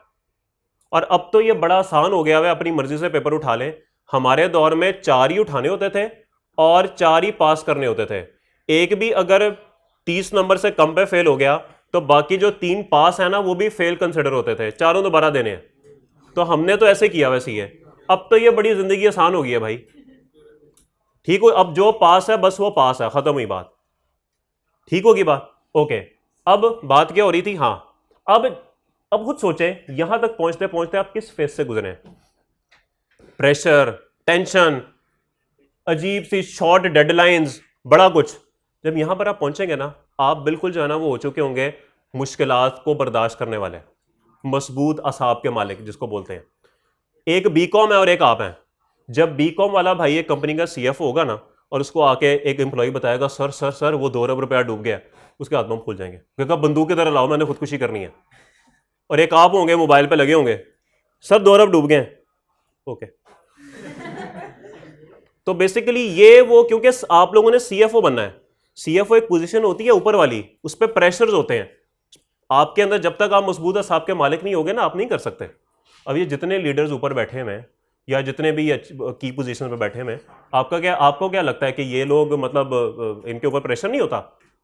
और अब तो ये बड़ा आसान हो गया है, अपनी मर्जी से पेपर उठा लें। हमारे दौर में 4 ही उठाने होते थे और 4 ही पास करने होते थे। एक भी अगर 30 नंबर से कम पे फेल हो गया तो बाकी जो 3 पास है ना वो भी फेल कंसिडर होते थे, 4 दोबारा देने हैं। तो हमने तो ऐसे किया वैसे ही है। अब तो ये बड़ी जिंदगी आसान हो गई है भाई, ठीक हो, अब जो पास है बस वो पास है, खत्म हुई बात, ठीक होगी बात, ओके। अब बात क्या हो रही थी, हाँ अब खुद सोचें यहां तक पहुंचते पहुंचते आप किस फेज से गुजरे, प्रेशर, टेंशन, अजीब सी शॉर्ट डेडलाइंस, बड़ा कुछ। जब यहां पर आप पहुंचेंगे ना, आप बिल्कुल जो है ना वो हो चुके होंगे मुश्किलात को बर्दाश्त करने वाले, मजबूत असाब के मालिक जिसको बोलते हैं। एक बीकॉम है और एक आप हैं। जब बीकॉम वाला भाई एक कंपनी का CFO होगा ना और उसको आके एक एम्प्लॉय बताएगा सर सर सर वो 2 अरब रुपया डूब गया, उसके हाथ में फूल जाएंगे, क्योंकि बंदूक की तरह लाओ मैंने खुदकुशी करनी है। और एक आप होंगे मोबाइल पे लगे होंगे, सर 2 अरब डूब गए, ओके। तो बेसिकली ये वो, क्योंकि आप लोगों ने CFO बनना है। CFO एक पोजीशन होती है ऊपर वाली, उस पर प्रेशर्स होते हैं आपके अंदर। जब तक आप मजबूत असाब के मालिक नहीं होगे ना, आप नहीं कर सकते। अब ये जितने लीडर्स ऊपर बैठे हुए हैं या जितने भी की पोजीशन पर बैठे हुए हैं, आपको क्या लगता है कि ये लोग मतलब इनके ऊपर प्रेशर नहीं होता?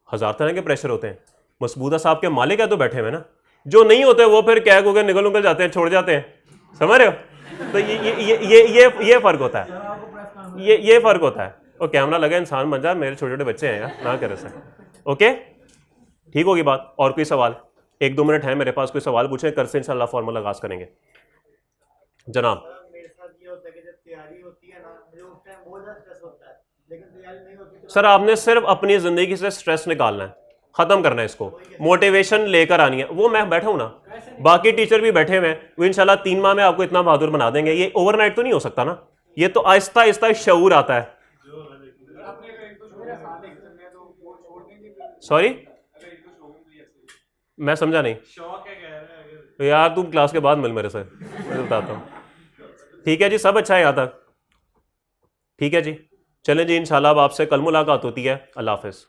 1000 तरह के प्रेशर होते हैं। मजबूत असाब के मालिक है तो बैठे हुए ना, जो नहीं होते वो फिर क्या हो गया, निकल जाते हैं, छोड़ जाते हैं, समझ रहे हो? तो ये फ़र्क होता है, ये फ़र्क होता है। और कैमरा लगा, इंसान बन जा, मेरे छोटे छोटे बच्चे हैं यार, ना करे सर। ओके, ठीक होगी बात। और कोई सवाल? 1-2 मिनट है मेरे पास, कोई सवाल पूछे, कर से इंशाल्लाह फॉर्मूला आगाज करेंगे। जनाब मेरे साथ ये होता है कि जब तैयारी होती है ना, मुझे उस टाइम बहुत ज़्यादा स्ट्रेस होता है, लेकिन तैयारी नहीं होती तो सर, आपने सिर्फ अपनी ज़िंदगी से स्ट्रेस निकालना है, ख़त्म करना है इसको, मोटिवेशन लेकर आनी है। वो मैं बैठा हूँ ना, बाकी टीचर भी बैठे हुए हैं, वो इंशाल्लाह 3 माह में आपको इतना बहादुर बना देंगे। ये ओवरनाइट तो नहीं हो सकता ना, ये तो आहिस्ता आहिस्ता शऊर आता है। आपने अगर एक दो शो में साथ लेके चलने हैं तो वो छोड़ देंगे फिर? सॉरी, अगर एक दो शो में भी ऐसे मैं समझा नहीं। शौक है, कह रहे हैं तो यार तुम क्लास के बाद मिल मेरे से, मैं बताता हूँ। ठीक है जी, सब अच्छा है यहाँ तक? ठीक है जी, चलें जी, इंशाल्लाह अब आपसे कल मुलाकात होती है। अल्लाह हाफ़िज़।